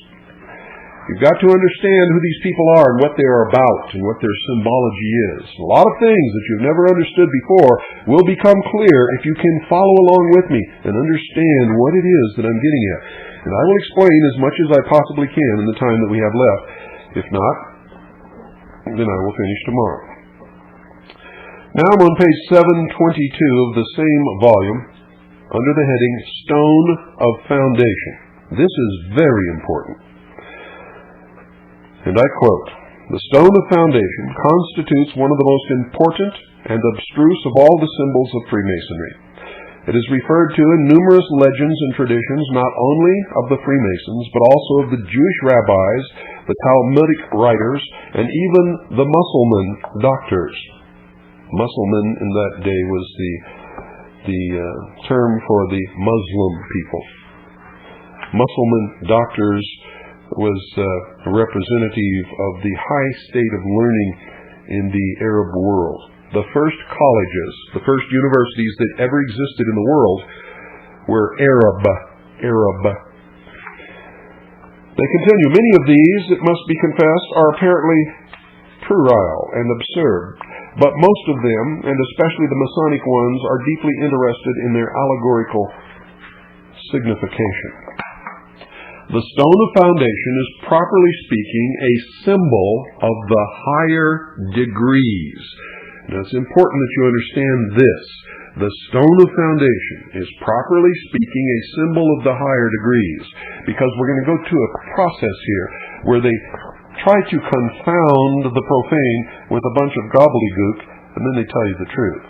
You've got to understand who these people are and what they are about and what their symbology is. A lot of things that you've never understood before will become clear if you can follow along with me and understand what it is that I'm getting at. And I will explain as much as I possibly can in the time that we have left. If not, then I will finish tomorrow. Now I'm on page 722 of the same volume, under the heading Stone of Foundation. This is very important. And I quote, "The stone of foundation constitutes one of the most important and abstruse of all the symbols of Freemasonry. It is referred to in numerous legends and traditions not only of the Freemasons, but also of the Jewish rabbis, the Talmudic writers, and even the Mussulman doctors." Mussulman in that day was the term for the Muslim people. Mussulman doctors was a representative of the high state of learning in the Arab world. The first colleges, the first universities that ever existed in the world were Arab. They continue, "Many of these, it must be confessed, are apparently puerile and absurd, but most of them, and especially the Masonic ones, are deeply interested in their allegorical signification. The stone of foundation is, properly speaking, a symbol of the higher degrees." Now, it's important that you understand this. The stone of foundation is, properly speaking, a symbol of the higher degrees, because we're going to go to a process here where they try to confound the profane with a bunch of gobbledygook, and then they tell you the truth.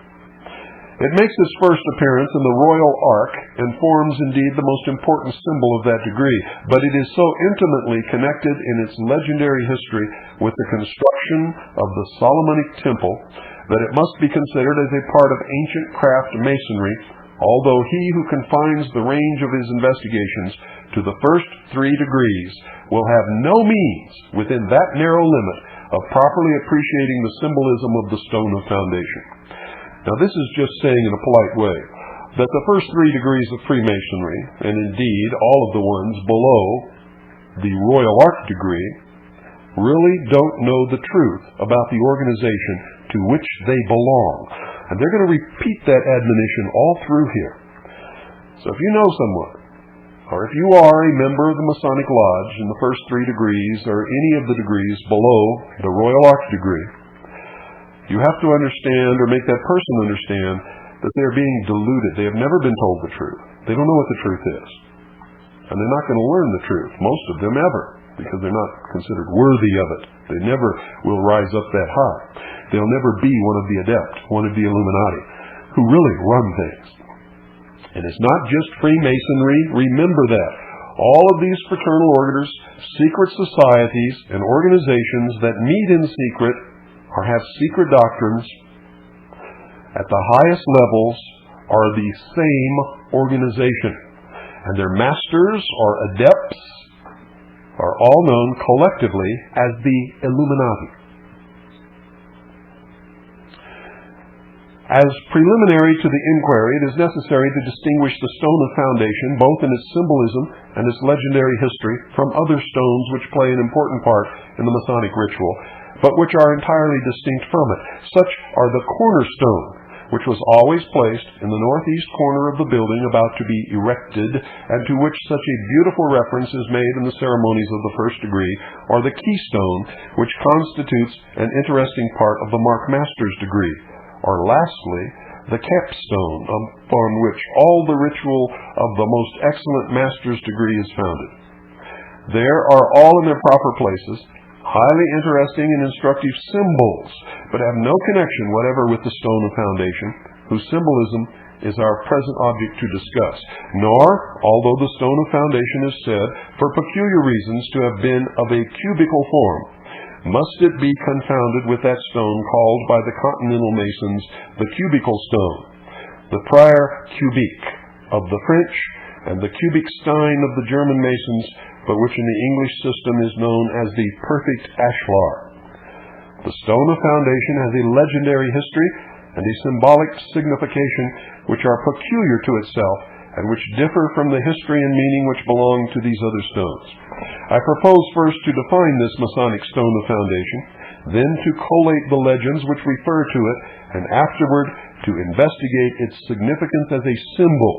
It makes its first appearance in the Royal Ark and forms indeed the most important symbol of that degree, but it is so intimately connected in its legendary history with the construction of the Solomonic Temple that it must be considered as a part of ancient craft masonry, although he who confines the range of his investigations to the first 3 degrees will have no means within that narrow limit of properly appreciating the symbolism of the stone of foundation. Now, this is just saying in a polite way that the first 3 degrees of Freemasonry, and indeed all of the ones below the Royal Arch degree, really don't know the truth about the organization to which they belong. And they're going to repeat that admonition all through here. So if you know someone, or if you are a member of the Masonic Lodge in the first 3 degrees, or any of the degrees below the Royal Arch degree, you have to understand, or make that person understand, that they're being deluded. They have never been told the truth. They don't know what the truth is. And they're not going to learn the truth, most of them ever, because they're not considered worthy of it. They never will rise up that high. They'll never be one of the adept, one of the Illuminati, who really run things. And it's not just Freemasonry. Remember that. All of these fraternal orders, secret societies, and organizations that meet in secret or have secret doctrines at the highest levels are the same organization. And their masters or adepts are all known collectively as the Illuminati. As preliminary to the inquiry, it is necessary to distinguish the stone of foundation, both in its symbolism and its legendary history, from other stones which play an important part in the Masonic ritual, but which are entirely distinct from it. Such are the cornerstone, which was always placed in the northeast corner of the building about to be erected, and to which such a beautiful reference is made in the ceremonies of the first degree, or the keystone, which constitutes an interesting part of the Mark Master's degree, or lastly, the capstone, upon which all the ritual of the most excellent Master's degree is founded. There are all in their proper places highly interesting and instructive symbols, but have no connection whatever with the stone of foundation, whose symbolism is our present object to discuss. Nor, although the stone of foundation is said, for peculiar reasons, to have been of a cubical form, must it be confounded with that stone called by the Continental Masons the cubical stone, the prior cubique of the French, and the cubic stein of the German Masons, but which in the English system is known as the perfect ashlar. The stone of foundation has a legendary history and a symbolic signification which are peculiar to itself and which differ from the history and meaning which belong to these other stones. I propose first to define this Masonic stone of foundation, then to collate the legends which refer to it, and afterward to investigate its significance as a symbol,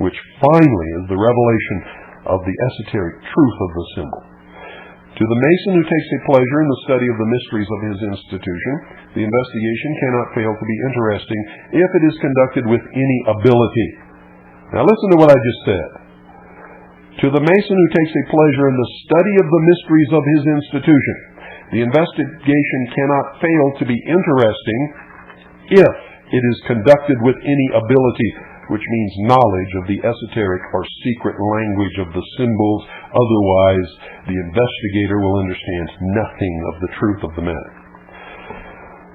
which finally is the revelation of the esoteric truth of the symbol. To the Mason who takes a pleasure in the study of the mysteries of his institution, the investigation cannot fail to be interesting if it is conducted with any ability. Now listen to what I just said. To the Mason who takes a pleasure in the study of the mysteries of his institution, the investigation cannot fail to be interesting if it is conducted with any ability, which means knowledge of the esoteric or secret language of the symbols. Otherwise, the investigator will understand nothing of the truth of the matter.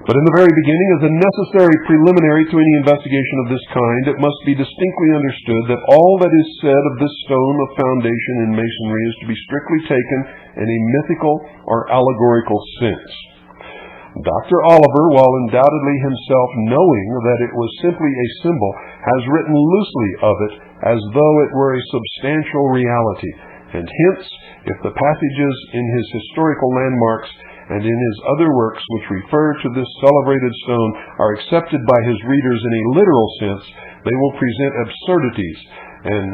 But in the very beginning, as a necessary preliminary to any investigation of this kind, it must be distinctly understood that all that is said of this stone of foundation in Masonry is to be strictly taken in a mythical or allegorical sense. Dr. Oliver, while undoubtedly himself knowing that it was simply a symbol, has written loosely of it as though it were a substantial reality, and hence, if the passages in his historical landmarks and in his other works which refer to this celebrated stone are accepted by his readers in a literal sense, they will present absurdities and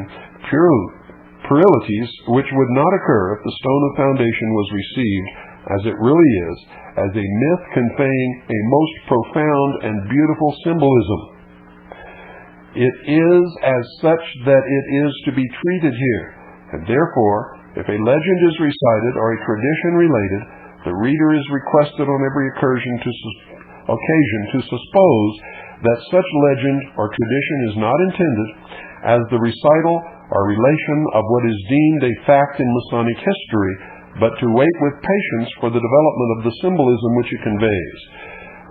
puerilities which would not occur if the stone of foundation was received as it really is, as a myth conveying a most profound and beautiful symbolism. It is as such that it is to be treated here, and therefore, if a legend is recited or a tradition related, the reader is requested on every occasion to suppose that such legend or tradition is not intended as the recital or relation of what is deemed a fact in Masonic history, but to wait with patience for the development of the symbolism which it conveys.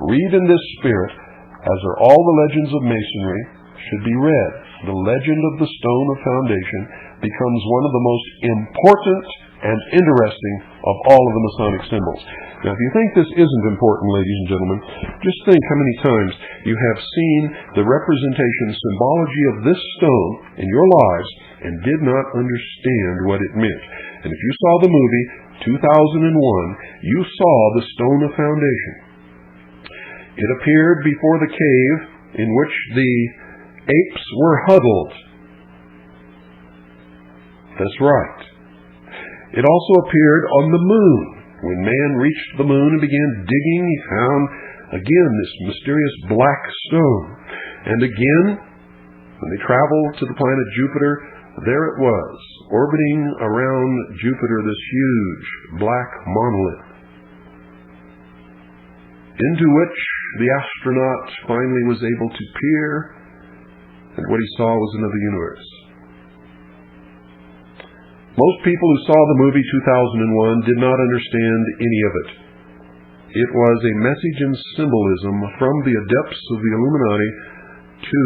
Read in this spirit, as are all the legends of Masonry, should be read. The legend of the stone of foundation becomes one of the most important and interesting of all of the Masonic symbols. Now, if you think this isn't important, ladies and gentlemen, just think how many times you have seen the representation, symbology of this stone in your lives and did not understand what it meant. And if you saw the movie 2001, you saw the stone of foundation. It appeared before the cave in which the apes were huddled. That's right. It also appeared on the moon. When man reached the moon and began digging, he found again this mysterious black stone. And again, when they traveled to the planet Jupiter, there it was, orbiting around Jupiter, this huge black monolith, into which the astronaut finally was able to peer, and what he saw was another universe. Most people who saw the movie 2001 did not understand any of it. It was a message and symbolism from the adepts of the Illuminati to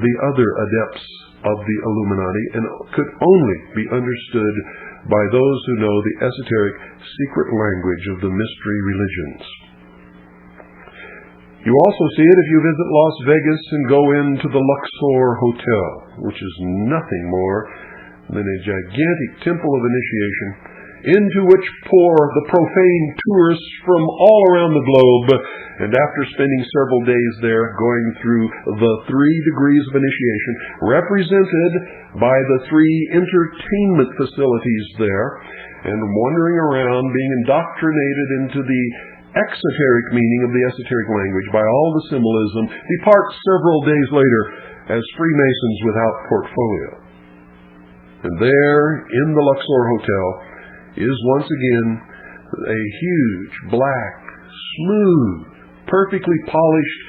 the other adepts of the Illuminati, and could only be understood by those who know the esoteric secret language of the mystery religions. You also see it if you visit Las Vegas and go into the Luxor Hotel, which is nothing more than a gigantic temple of initiation into which pour the profane tourists from all around the globe, and after spending several days there going through the 3 degrees of initiation represented by the 3 entertainment facilities there, and wandering around being indoctrinated into the exoteric meaning of the esoteric language by all the symbolism, depart several days later as Freemasons without portfolio. And there in the Luxor Hotel is once again a huge, black, smooth, perfectly polished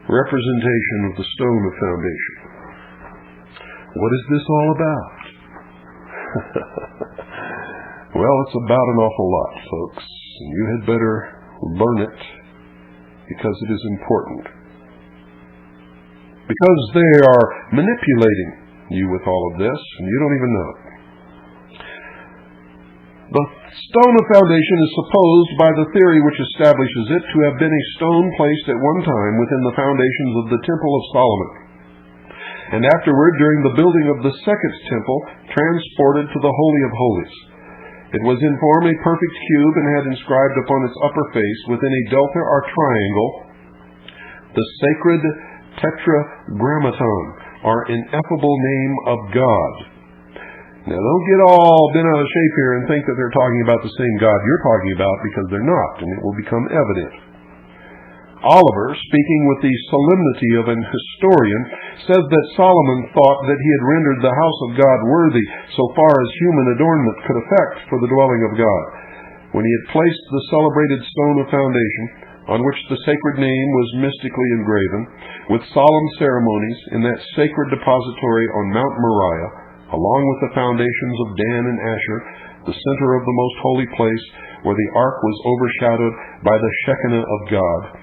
representation of the stone of foundation. What is this all about? Well, it's about an awful lot, folks. And you had better learn it because it is important. Because they are manipulating you with all of this, and you don't even know it. The stone of foundation is supposed by the theory which establishes it to have been a stone placed at one time within the foundations of the Temple of Solomon, and afterward, during the building of the second temple, transported to the Holy of Holies. It was in form a perfect cube and had inscribed upon its upper face, within a delta or triangle, the sacred Tetragrammaton, or ineffable name of God. Now, don't get all bent out of shape here and think that they're talking about the same God you're talking about, because they're not, and it will become evident. Oliver, speaking with the solemnity of an historian, says that Solomon thought that he had rendered the house of God worthy so far as human adornment could effect for the dwelling of God, when he had placed the celebrated stone of foundation, on which the sacred name was mystically engraven, with solemn ceremonies in that sacred depository on Mount Moriah, along with the foundations of Dan and Asher, the center of the most holy place, where the ark was overshadowed by the Shekinah of God.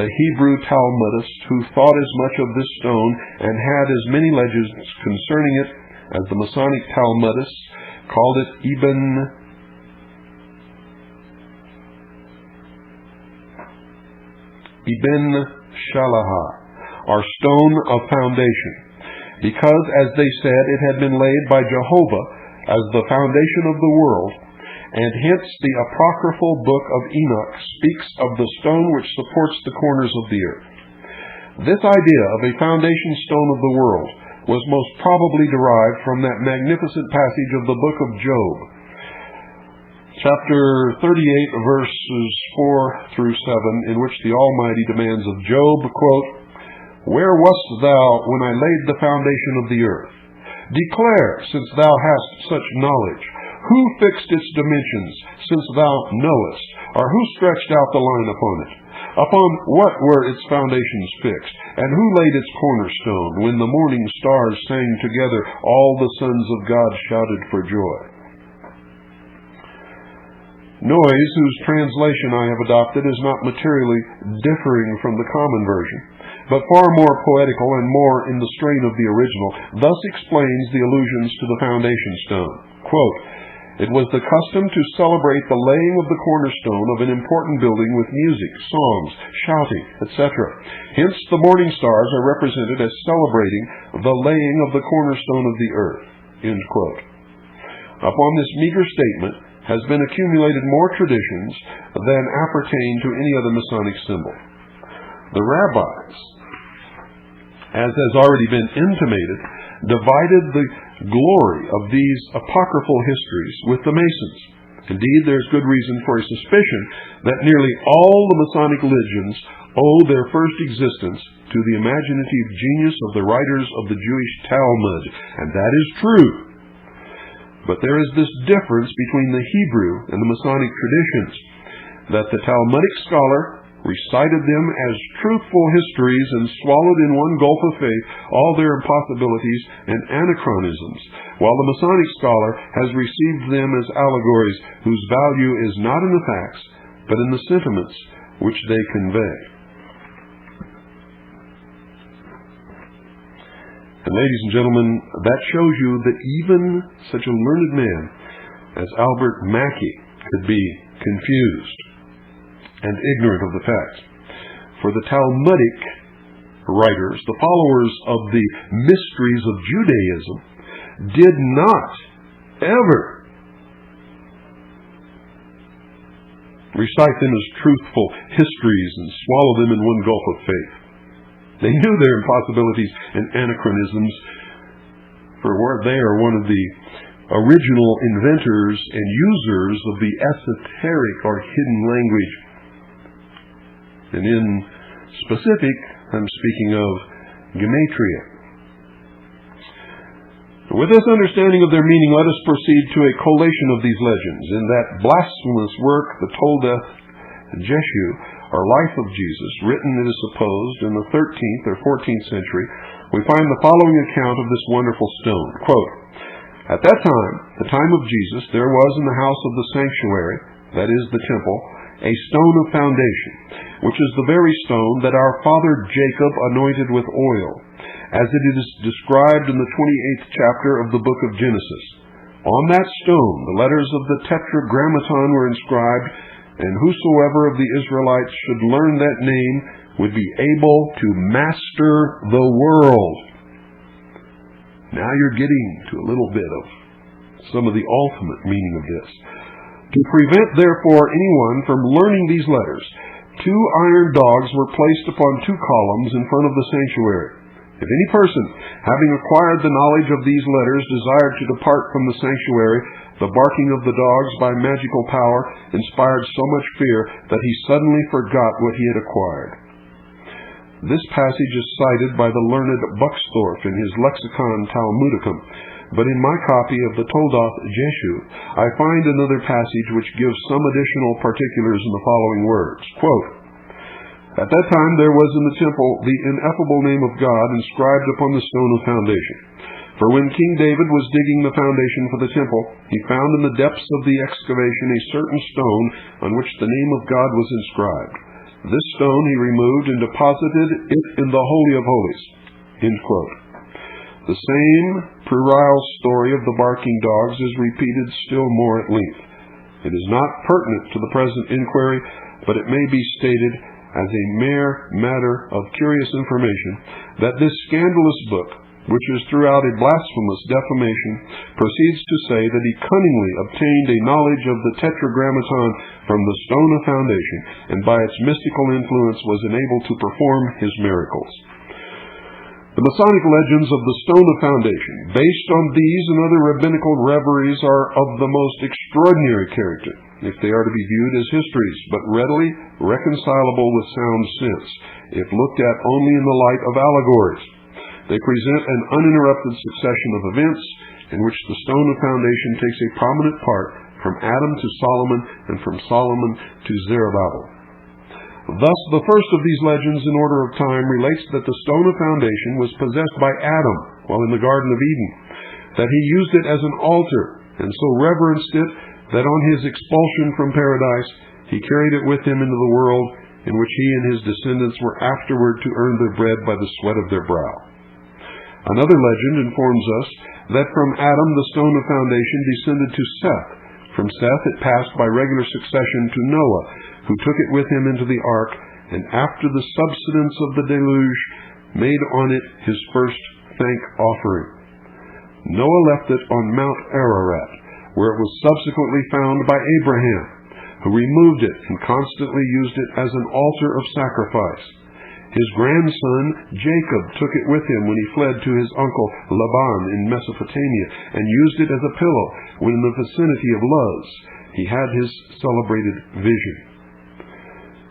The Hebrew Talmudist, who thought as much of this stone and had as many legends concerning it as the Masonic Talmudists, called it Ibn Shalaha, or stone of foundation, because, as they said, it had been laid by Jehovah as the foundation of the world, and hence the apocryphal book of Enoch speaks of the stone which supports the corners of the earth. This idea of a foundation stone of the world was most probably derived from that magnificent passage of the book of Job, chapter 38, verses 4 through 7, in which the Almighty demands of Job, quote, "Where wast thou when I laid the foundation of the earth? Declare, since thou hast such knowledge. Who fixed its dimensions, since thou knowest? Or who stretched out the line upon it? Upon what were its foundations fixed? And who laid its cornerstone? When the morning stars sang together, all the sons of God shouted for joy." Noyes, whose translation I have adopted, is not materially differing from the common version, but far more poetical and more in the strain of the original, thus explains the allusions to the foundation stone. Quote, It was the custom to celebrate the laying of the cornerstone of an important building with music, songs, shouting, etc. Hence, the morning stars are represented as celebrating the laying of the cornerstone of the earth." End quote. Upon this meager statement has been accumulated more traditions than appertain to any other Masonic symbol. The rabbis, as has already been intimated, divided the glory of these apocryphal histories with the Masons. Indeed, there is good reason for a suspicion that nearly all the Masonic legends owe their first existence to the imaginative genius of the writers of the Jewish Talmud, and that is true. But there is this difference between the Hebrew and the Masonic traditions, that the Talmudic scholar recited them as truthful histories and swallowed in one gulp of faith all their impossibilities and anachronisms, while the Masonic scholar has received them as allegories whose value is not in the facts, but in the sentiments which they convey. And ladies and gentlemen, that shows you that even such a learned man as Albert Mackey could be confused and ignorant of the facts. For the Talmudic writers, the followers of the mysteries of Judaism, did not ever recite them as truthful histories and swallow them in one gulp of faith. They knew their impossibilities and anachronisms, for they are one of the original inventors and users of the esoteric or hidden language. And in specific, I'm speaking of gematria. With this understanding of their meaning, let us proceed to a collation of these legends. In that blasphemous work, the Toldeth Jeshu, or Life of Jesus, written, it is supposed, in the 13th or 14th century, we find the following account of this wonderful stone. Quote, "At that time, the time of Jesus, there was in the house of the sanctuary, that is the temple, a stone of foundation, which is the very stone that our father Jacob anointed with oil, as it is described in the 28th chapter of the book of Genesis. On that stone the letters of the Tetragrammaton were inscribed, and whosoever of the Israelites should learn that name would be able to master the world." Now you're getting to a little bit of some of the ultimate meaning of this. "To prevent, therefore, anyone from learning these letters, 2 iron dogs were placed upon 2 columns in front of the sanctuary. If any person, having acquired the knowledge of these letters, desired to depart from the sanctuary, the barking of the dogs by magical power inspired so much fear that he suddenly forgot what he had acquired." This passage is cited by the learned Buxtorf in his Lexicon Talmudicum, but in my copy of the Toldeth Jeshu, I find another passage which gives some additional particulars in the following words. Quote, "At that time there was in the temple the ineffable name of God inscribed upon the stone of foundation. For when King David was digging the foundation for the temple, he found in the depths of the excavation a certain stone on which the name of God was inscribed. This stone he removed and deposited it in the Holy of Holies." End quote. The same puerile story of the barking dogs is repeated still more at length. It is not pertinent to the present inquiry, but it may be stated as a mere matter of curious information that this scandalous book, which is throughout a blasphemous defamation, proceeds to say that he cunningly obtained a knowledge of the Tetragrammaton from the stone of foundation, and by its mystical influence was enabled to perform his miracles. The Masonic legends of the stone of foundation, based on these and other rabbinical reveries, are of the most extraordinary character, if they are to be viewed as histories, but readily reconcilable with sound sense, if looked at only in the light of allegories. They present an uninterrupted succession of events in which the stone of foundation takes a prominent part from Adam to Solomon and from Solomon to Zerubbabel. Thus, the first of these legends in order of time relates that the stone of foundation was possessed by Adam while in the Garden of Eden, that he used it as an altar and so reverenced it that on his expulsion from paradise he carried it with him into the world in which he and his descendants were afterward to earn their bread by the sweat of their brow. Another legend informs us that from Adam the stone of foundation descended to Seth, From Seth it passed by regular succession to Noah, who took it with him into the ark, and after the subsidence of the deluge, made on it his first thank offering. Noah left it on Mount Ararat, where it was subsequently found by Abraham, who removed it and constantly used it as an altar of sacrifice. His grandson Jacob took it with him when he fled to his uncle Laban in Mesopotamia, and used it as a pillow when in the vicinity of Luz he had his celebrated vision.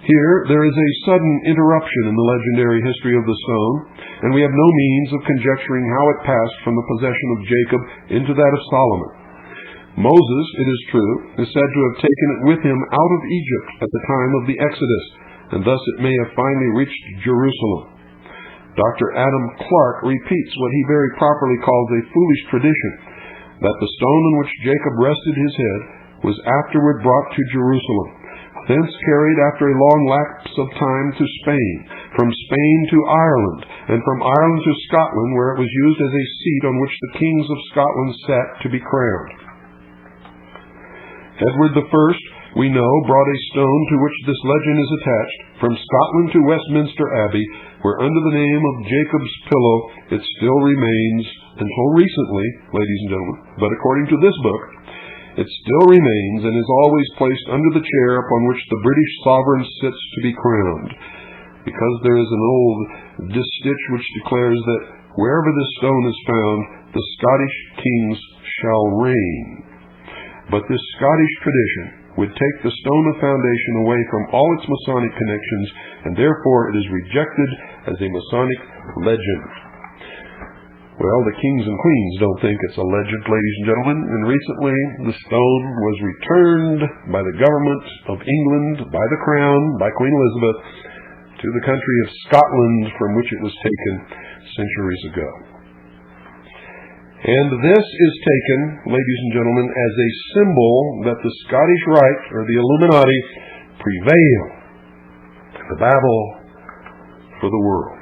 Here there is a sudden interruption in the legendary history of the stone, and we have no means of conjecturing how it passed from the possession of Jacob into that of Solomon. Moses, it is true, is said to have taken it with him out of Egypt at the time of the Exodus, and thus it may have finally reached Jerusalem. Dr. Adam Clarke repeats what he very properly calls a foolish tradition, that the stone on which Jacob rested his head was afterward brought to Jerusalem, thence carried after a long lapse of time to Spain, from Spain to Ireland, and from Ireland to Scotland, where it was used as a seat on which the kings of Scotland sat to be crowned. Edward I, we know, brought a stone to which this legend is attached from Scotland to Westminster Abbey, where under the name of Jacob's Pillow it still remains until recently, ladies and gentlemen, but according to this book, it still remains and is always placed under the chair upon which the British sovereign sits to be crowned, because there is an old distich which declares that wherever this stone is found, the Scottish kings shall reign. But this Scottish tradition would take the stone of foundation away from all its Masonic connections, and therefore it is rejected as a Masonic legend. Well, the kings and queens don't think it's a legend, ladies and gentlemen, and recently the stone was returned by the government of England, by the Crown, by Queen Elizabeth, to the country of Scotland, from which it was taken centuries ago. And this is taken, ladies and gentlemen, as a symbol that the Scottish Rite, or the Illuminati, prevail in the battle for the world.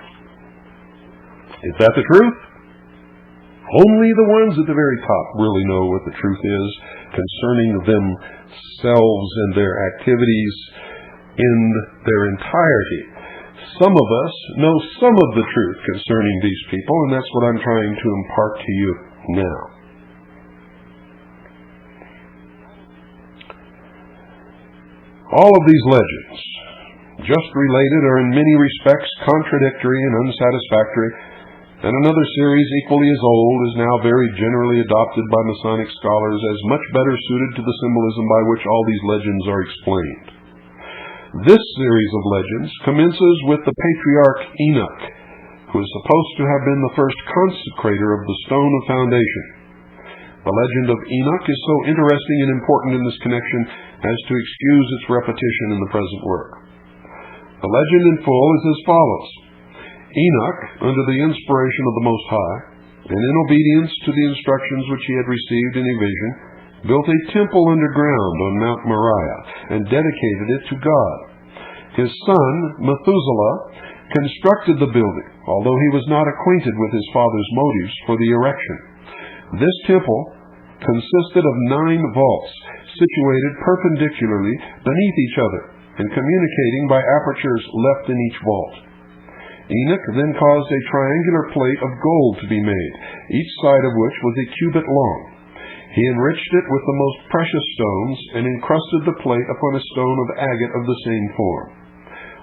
Is that the truth? Only the ones at the very top really know what the truth is concerning themselves and their activities in their entirety. Some of us know some of the truth concerning these people, and that's what I'm trying to impart to you now. All of these legends, just related, are in many respects contradictory and unsatisfactory, and another series equally as old is now very generally adopted by Masonic scholars as much better suited to the symbolism by which all these legends are explained. This series of legends commences with the patriarch Enoch, who is supposed to have been the first consecrator of the stone of foundation. The legend of Enoch is so interesting and important in this connection as to excuse its repetition in the present work. The legend in full is as follows. Enoch, under the inspiration of the Most High, and in obedience to the instructions which he had received in a vision, built a temple underground on Mount Moriah, and dedicated it to God. His son, Methuselah, constructed the building, although he was not acquainted with his father's motives for the erection. This temple consisted of 9 vaults, situated perpendicularly beneath each other, and communicating by apertures left in each vault. Enoch then caused a triangular plate of gold to be made, each side of which was a cubit long. He enriched it with the most precious stones, and encrusted the plate upon a stone of agate of the same form.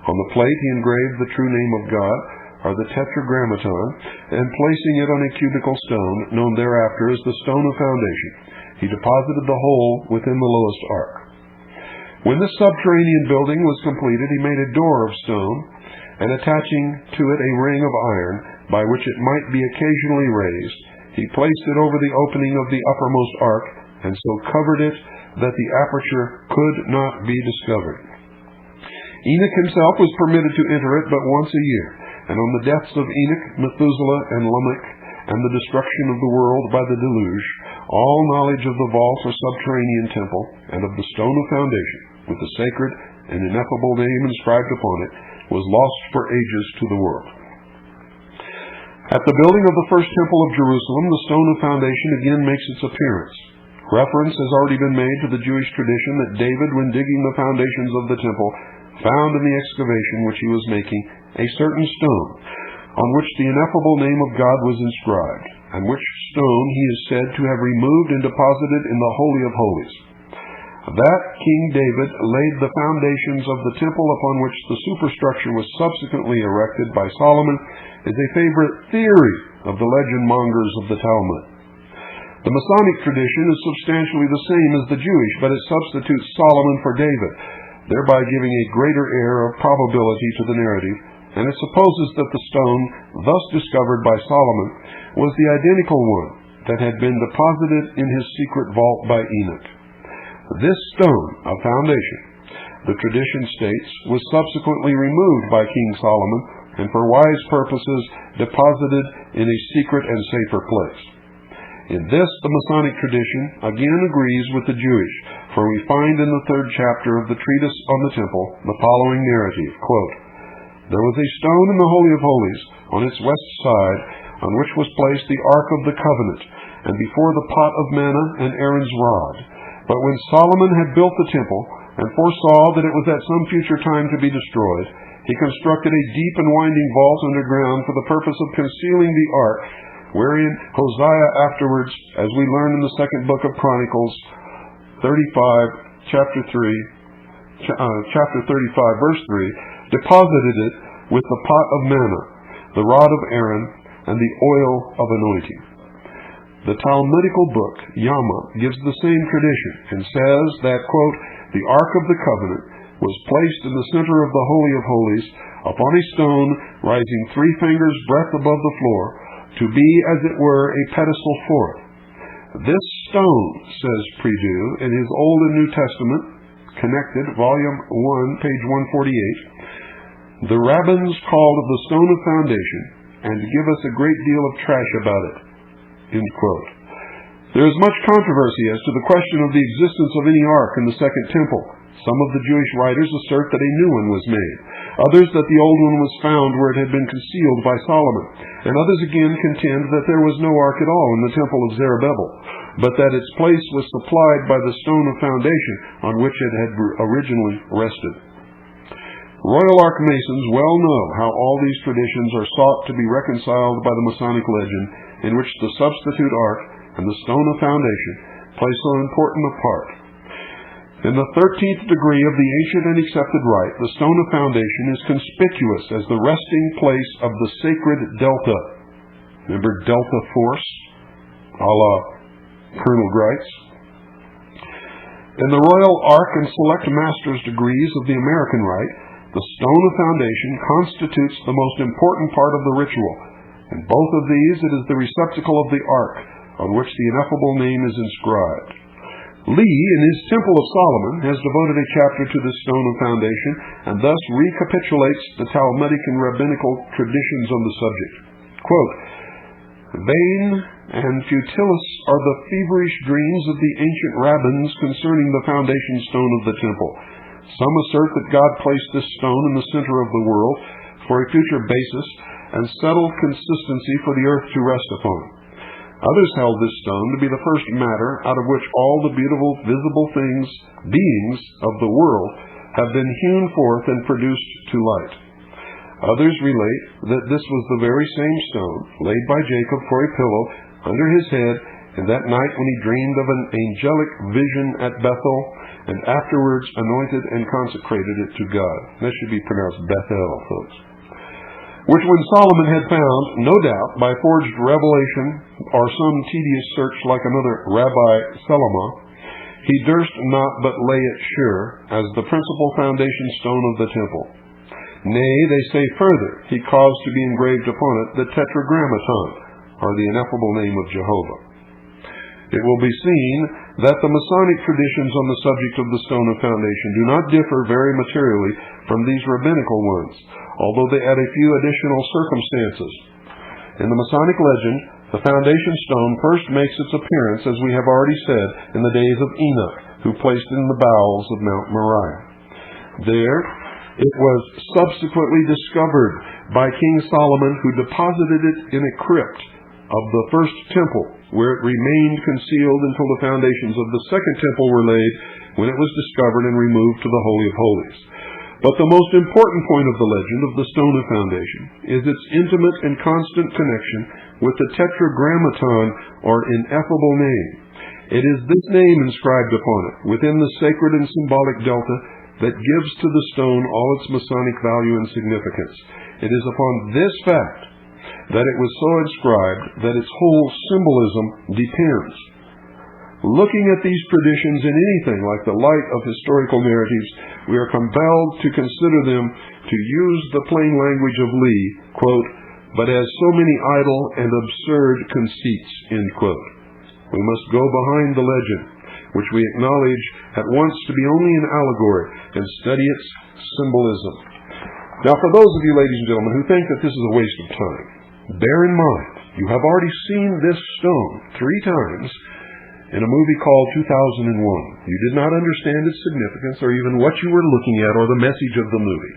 On the plate he engraved the true name of God, or the Tetragrammaton, and placing it on a cubical stone, known thereafter as the stone of foundation, he deposited the whole within the lowest ark. When the subterranean building was completed, he made a door of stone, and attaching to it a ring of iron, by which it might be occasionally raised, he placed it over the opening of the uppermost ark, and so covered it that the aperture could not be discovered. Enoch himself was permitted to enter it but once a year, and on the deaths of Enoch, Methuselah, and Lamech, and the destruction of the world by the deluge, all knowledge of the vault or subterranean temple, and of the stone of foundation, with the sacred and ineffable name inscribed upon it, was lost for ages to the world. At the building of the first temple of Jerusalem, the stone of foundation again makes its appearance. Reference has already been made to the Jewish tradition that David, when digging the foundations of the temple, found in the excavation which he was making a certain stone, on which the ineffable name of God was inscribed, and which stone he is said to have removed and deposited in the Holy of Holies. That King David laid the foundations of the temple upon which the superstructure was subsequently erected by Solomon is a favorite theory of the legend mongers of the Talmud. The Masonic tradition is substantially the same as the Jewish, but it substitutes Solomon for David, thereby giving a greater air of probability to the narrative, and it supposes that the stone thus discovered by Solomon was the identical one that had been deposited in his secret vault by Enoch. This stone of foundation, the tradition states, was subsequently removed by King Solomon and for wise purposes deposited in a secret and safer place. In this, the Masonic tradition again agrees with the Jewish, for we find in the 3rd chapter of the Treatise on the Temple the following narrative, quote, "There was a stone in the Holy of Holies on its west side, on which was placed the Ark of the Covenant, and before the pot of manna and Aaron's rod. But when Solomon had built the temple, and foresaw that it was at some future time to be destroyed, he constructed a deep and winding vault underground for the purpose of concealing the ark, wherein Hosea afterwards, as we learn in the 2nd book of Chronicles, chapter 35, verse 3, deposited it with the pot of manna, the rod of Aaron, and the oil of anointing." The Talmudical book, Yama, gives the same tradition and says that, quote, "The Ark of the Covenant was placed in the center of the Holy of Holies upon a stone rising 3 fingers' breadth above the floor, to be, as it were, a pedestal for it. This stone," says Prideaux in his Old and New Testament, Connected, Volume 1, page 148, "the rabbins called the stone of foundation, and give us a great deal of trash about it." End quote. There is much controversy as to the question of the existence of any ark in the Second Temple. Some of the Jewish writers assert that a new one was made, others that the old one was found where it had been concealed by Solomon, and others again contend that there was no ark at all in the temple of Zerubbabel, but that its place was supplied by the stone of foundation on which it had originally rested. Royal Ark Masons well know how all these traditions are sought to be reconciled by the Masonic legend, in which the substitute ark and the stone of foundation play so important a part. In the 13th degree of the ancient and accepted rite, the stone of foundation is conspicuous as the resting place of the sacred Delta. Remember Delta Force, a la Colonel Grites? In the Royal Ark and Select Master's degrees of the American Rite, the stone of foundation constitutes the most important part of the ritual. In both of these, it is the receptacle of the ark, on which the ineffable name is inscribed. Lee, in his Temple of Solomon, has devoted a chapter to this stone of foundation, and thus recapitulates the Talmudic and rabbinical traditions on the subject. Quote, "Vain and futilous are the feverish dreams of the ancient rabbins concerning the foundation stone of the temple. Some assert that God placed this stone in the center of the world for a future basis and settled consistency for the earth to rest upon. Others held this stone to be the first matter out of which all the beautiful visible beings of the world have been hewn forth and produced to light. Others relate that this was the very same stone laid by Jacob for a pillow under his head in that night when he dreamed of an angelic vision at Bethel, and afterwards anointed and consecrated it to God." That should be pronounced Bethel, folks. "Which when Solomon had found, no doubt, by forged revelation or some tedious search like another Rabbi Selamah, he durst not but lay it sure as the principal foundation stone of the temple. Nay, they say further, he caused to be engraved upon it the Tetragrammaton, or the ineffable name of Jehovah." It will be seen that the Masonic traditions on the subject of the stone of foundation do not differ very materially from these rabbinical ones, although they add a few additional circumstances. In the Masonic legend, the foundation stone first makes its appearance, as we have already said, in the days of Enoch, who placed it in the bowels of Mount Moriah. There, it was subsequently discovered by King Solomon, who deposited it in a crypt of the first temple, where it remained concealed until the foundations of the second temple were laid, when it was discovered and removed to the Holy of Holies. But the most important point of the legend of the stone of foundation is its intimate and constant connection with the Tetragrammaton, or ineffable name. It is this name inscribed upon it, within the sacred and symbolic delta, that gives to the stone all its Masonic value and significance. It is upon this fact that it was so inscribed that its whole symbolism depends. Looking at these traditions in anything like the light of historical narratives, we are compelled to consider them, to use the plain language of Lee, quote, but as so many idle and absurd conceits, end quote. We must go behind the legend, which we acknowledge at once to be only an allegory, and study its symbolism. Now, for those of you, ladies and gentlemen, who think that this is a waste of time, bear in mind, you have already seen this stone 3 times in a movie called 2001. You did not understand its significance or even what you were looking at or the message of the movie.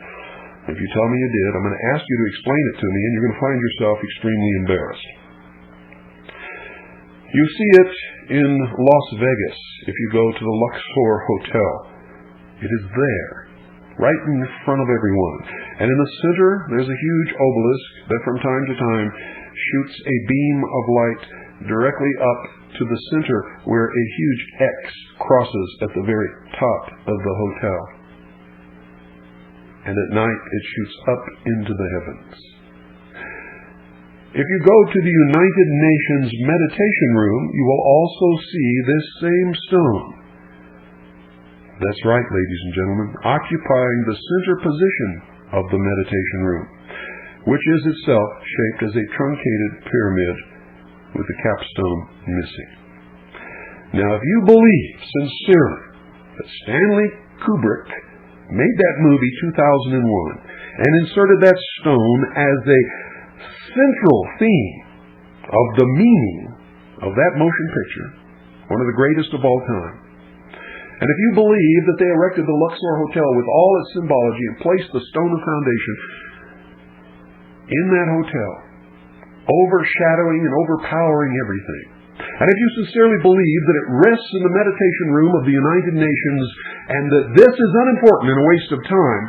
If you tell me you did, I'm going to ask you to explain it to me, and you're going to find yourself extremely embarrassed. You see it in Las Vegas if you go to the Luxor Hotel. It is there, right in front of everyone. And in the center, there's a huge obelisk that from time to time shoots a beam of light directly up to the center, where a huge X crosses at the very top of the hotel. And at night it shoots up into the heavens. If you go to the United Nations meditation room, you will also see this same stone. That's right, ladies and gentlemen, occupying the center position of the meditation room, which is itself shaped as a truncated pyramid with the capstone missing. Now, if you believe sincerely that Stanley Kubrick made that movie 2001 and inserted that stone as a central theme of the meaning of that motion picture, one of the greatest of all time, and if you believe that they erected the Luxor Hotel with all its symbology and placed the stone of foundation in that hotel, overshadowing and overpowering everything, and if you sincerely believe that it rests in the meditation room of the United Nations and that this is unimportant and a waste of time,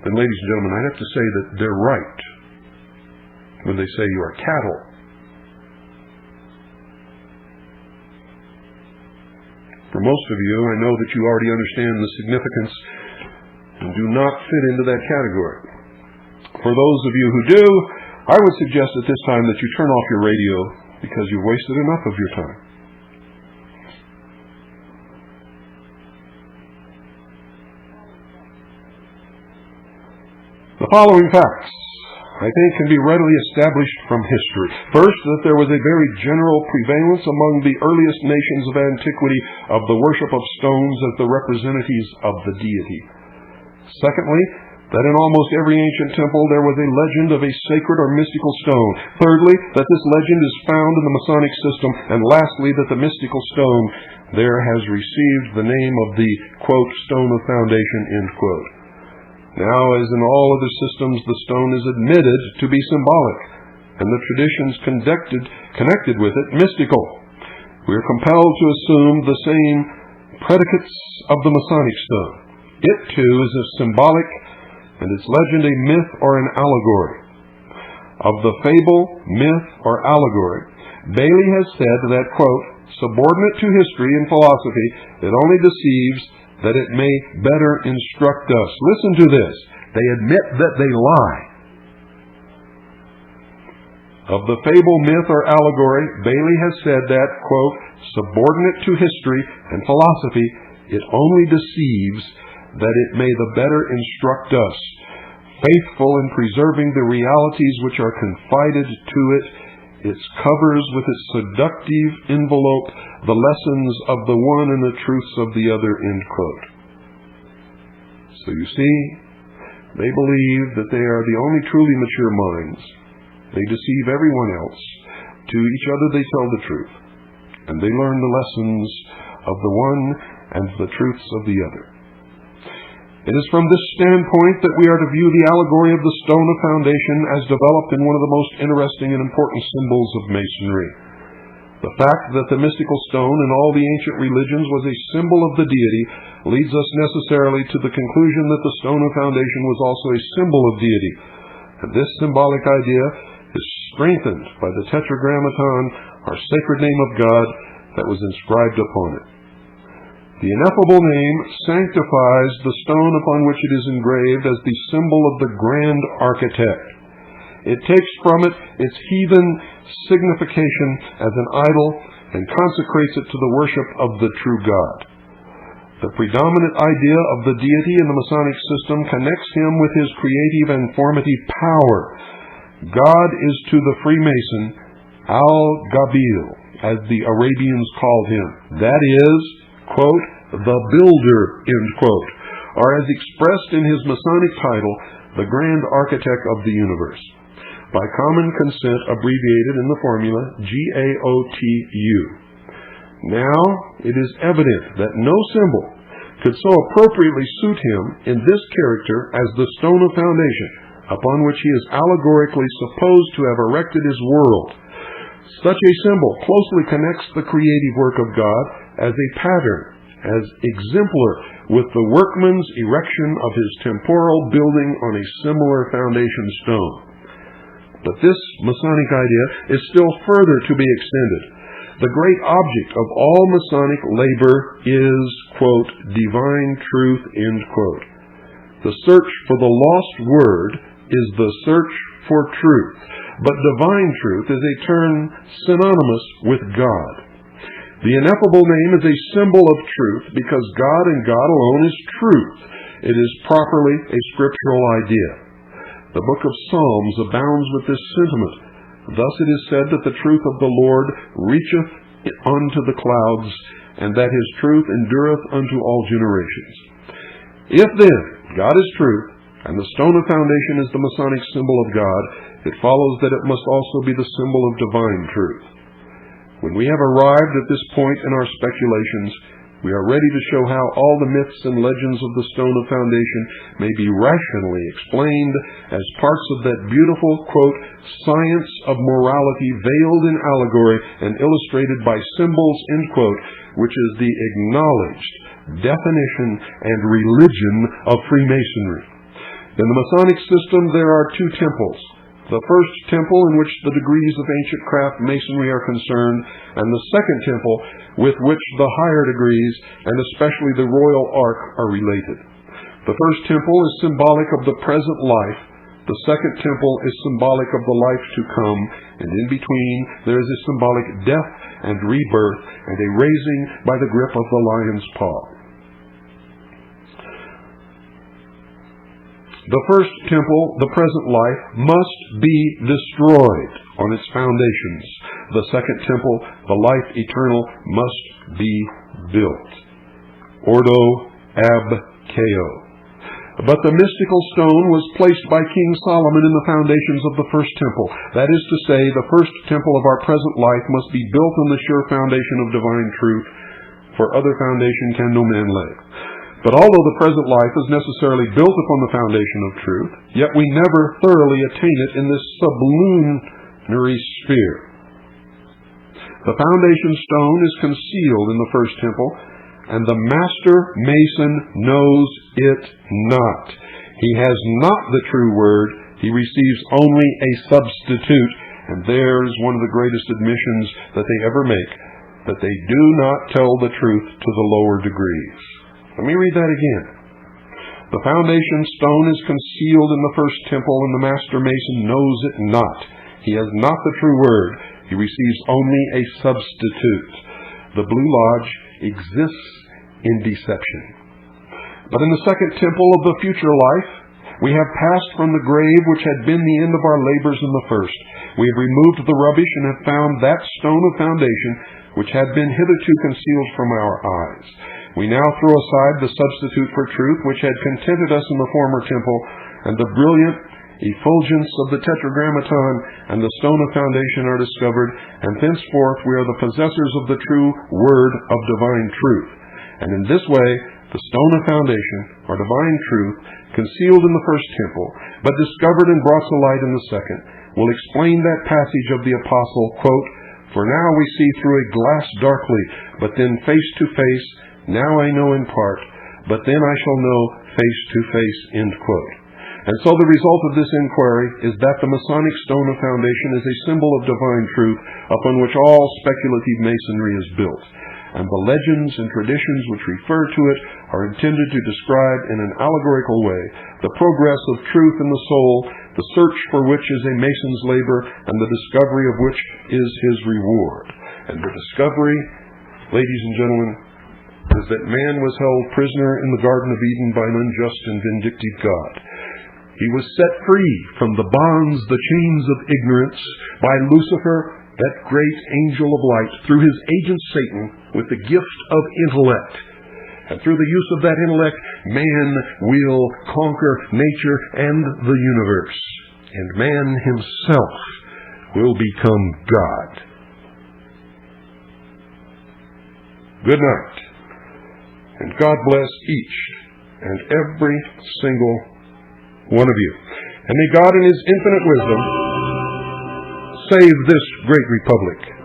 then, ladies and gentlemen, I'd have to say that they're right when they say you are cattle. For most of you, I know that you already understand the significance and do not fit into that category. For those of you who do, I would suggest at this time that you turn off your radio, because you've wasted enough of your time. The following facts, I think, can be readily established from history. First, that there was a very general prevalence among the earliest nations of antiquity of the worship of stones as the representatives of the deity. Secondly, that in almost every ancient temple there was a legend of a sacred or mystical stone. Thirdly, that this legend is found in the Masonic system. And lastly, that the mystical stone there has received the name of the, quote, stone of foundation, end quote. Now, as in all other systems, the stone is admitted to be symbolic, and the traditions connected with it mystical. We are compelled to assume the same predicates of the Masonic stone. It, too, is a symbolic, and its legend a myth or an allegory. Of the fable, myth, or allegory, Bailey has said that, quote, subordinate to history and philosophy, it only deceives that it may better instruct us. Listen to this. They admit that they lie. Of the fable, myth, or allegory, Bailey has said that, quote, subordinate to history and philosophy, it only deceives that it may the better instruct us, faithful in preserving the realities which are confided to it. It covers with its seductive envelope the lessons of the one and the truths of the other, end quote. So you see, they believe that they are the only truly mature minds. They deceive everyone else. To each other they tell the truth, and they learn the lessons of the one and the truths of the other. It is from this standpoint that we are to view the allegory of the stone of foundation as developed in one of the most interesting and important symbols of Masonry. The fact that the mystical stone in all the ancient religions was a symbol of the deity leads us necessarily to the conclusion that the stone of foundation was also a symbol of deity. And this symbolic idea is strengthened by the Tetragrammaton, our sacred name of God, that was inscribed upon it. The ineffable name sanctifies the stone upon which it is engraved as the symbol of the grand architect. It takes from it its heathen signification as an idol and consecrates it to the worship of the true God. The predominant idea of the deity in the Masonic system connects him with his creative and formative power. God is to the Freemason Al-Gabil, as the Arabians called him. That is, quote, the builder, end quote, or as expressed in his Masonic title, the Grand Architect of the Universe, by common consent abbreviated in the formula GAOTU. Now, it is evident that no symbol could so appropriately suit him in this character as the stone of foundation, upon which he is allegorically supposed to have erected his world. Such a symbol closely connects the creative work of God as a pattern, as exemplar with the workman's erection of his temporal building on a similar foundation stone. But this Masonic idea is still further to be extended. The great object of all Masonic labor is, quote, divine truth, end quote. The search for the lost word is the search for truth, but divine truth is a term synonymous with God. The ineffable name is a symbol of truth because God and God alone is truth. It is properly a scriptural idea. The book of Psalms abounds with this sentiment. Thus it is said that the truth of the Lord reacheth unto the clouds, and that his truth endureth unto all generations. If then God is truth, and the stone of foundation is the Masonic symbol of God, it follows that it must also be the symbol of divine truth. When we have arrived at this point in our speculations, we are ready to show how all the myths and legends of the stone of foundation may be rationally explained as parts of that beautiful, quote, science of morality veiled in allegory and illustrated by symbols, end quote, which is the acknowledged definition and religion of Freemasonry. In the Masonic system, there are two temples. The first temple in which the degrees of ancient craft masonry are concerned, and the second temple with which the higher degrees, and especially the royal ark, are related. The first temple is symbolic of the present life. The second temple is symbolic of the life to come, and in between there is a symbolic death and rebirth and a raising by the grip of the lion's paw. The first temple, the present life, must be destroyed on its foundations. The second temple, the life eternal, must be built. Ordo ab chao. But the mystical stone was placed by King Solomon in the foundations of the first temple. That is to say, the first temple of our present life must be built on the sure foundation of divine truth, for other foundation can no man lay. But although the present life is necessarily built upon the foundation of truth, yet we never thoroughly attain it in this sublunary sphere. The foundation stone is concealed in the first temple, and the master mason knows it not. He has not the true word. He receives only a substitute, and there's one of the greatest admissions that they ever make, that they do not tell the truth to the lower degrees. Let me read that again. The foundation stone is concealed in the first temple, and the master mason knows it not. He has not the true word. He receives only a substitute. The Blue Lodge exists in deception. But in the second temple of the future life, we have passed from the grave which had been the end of our labors in the first. We have removed the rubbish and have found that stone of foundation which had been hitherto concealed from our eyes. We now throw aside the substitute for truth which had contented us in the former temple, and the brilliant effulgence of the Tetragrammaton and the stone of foundation are discovered, and thenceforth we are the possessors of the true word of divine truth. And in this way, The stone of foundation, or divine truth, concealed in the first temple, but discovered and brought to light in the second, will explain that passage of the apostle, quote, "For now we see through a glass darkly, but then face to face. Now I know in part, but then I shall know face to face," end quote. And so the result of this inquiry is that the Masonic stone of foundation is a symbol of divine truth upon which all speculative masonry is built. And the legends and traditions which refer to it are intended to describe in an allegorical way the progress of truth in the soul, the search for which is a mason's labor, and the discovery of which is his reward. And the discovery, ladies and gentlemen, is that man was held prisoner in the Garden of Eden by an unjust and vindictive God. He was set free from the bonds, the chains of ignorance, by Lucifer, that great angel of light, through his agent Satan, with the gift of intellect. And through the use of that intellect, man will conquer nature and the universe. And man himself will become God. Good night. And God bless each and every single one of you. And may God in his infinite wisdom save this great republic.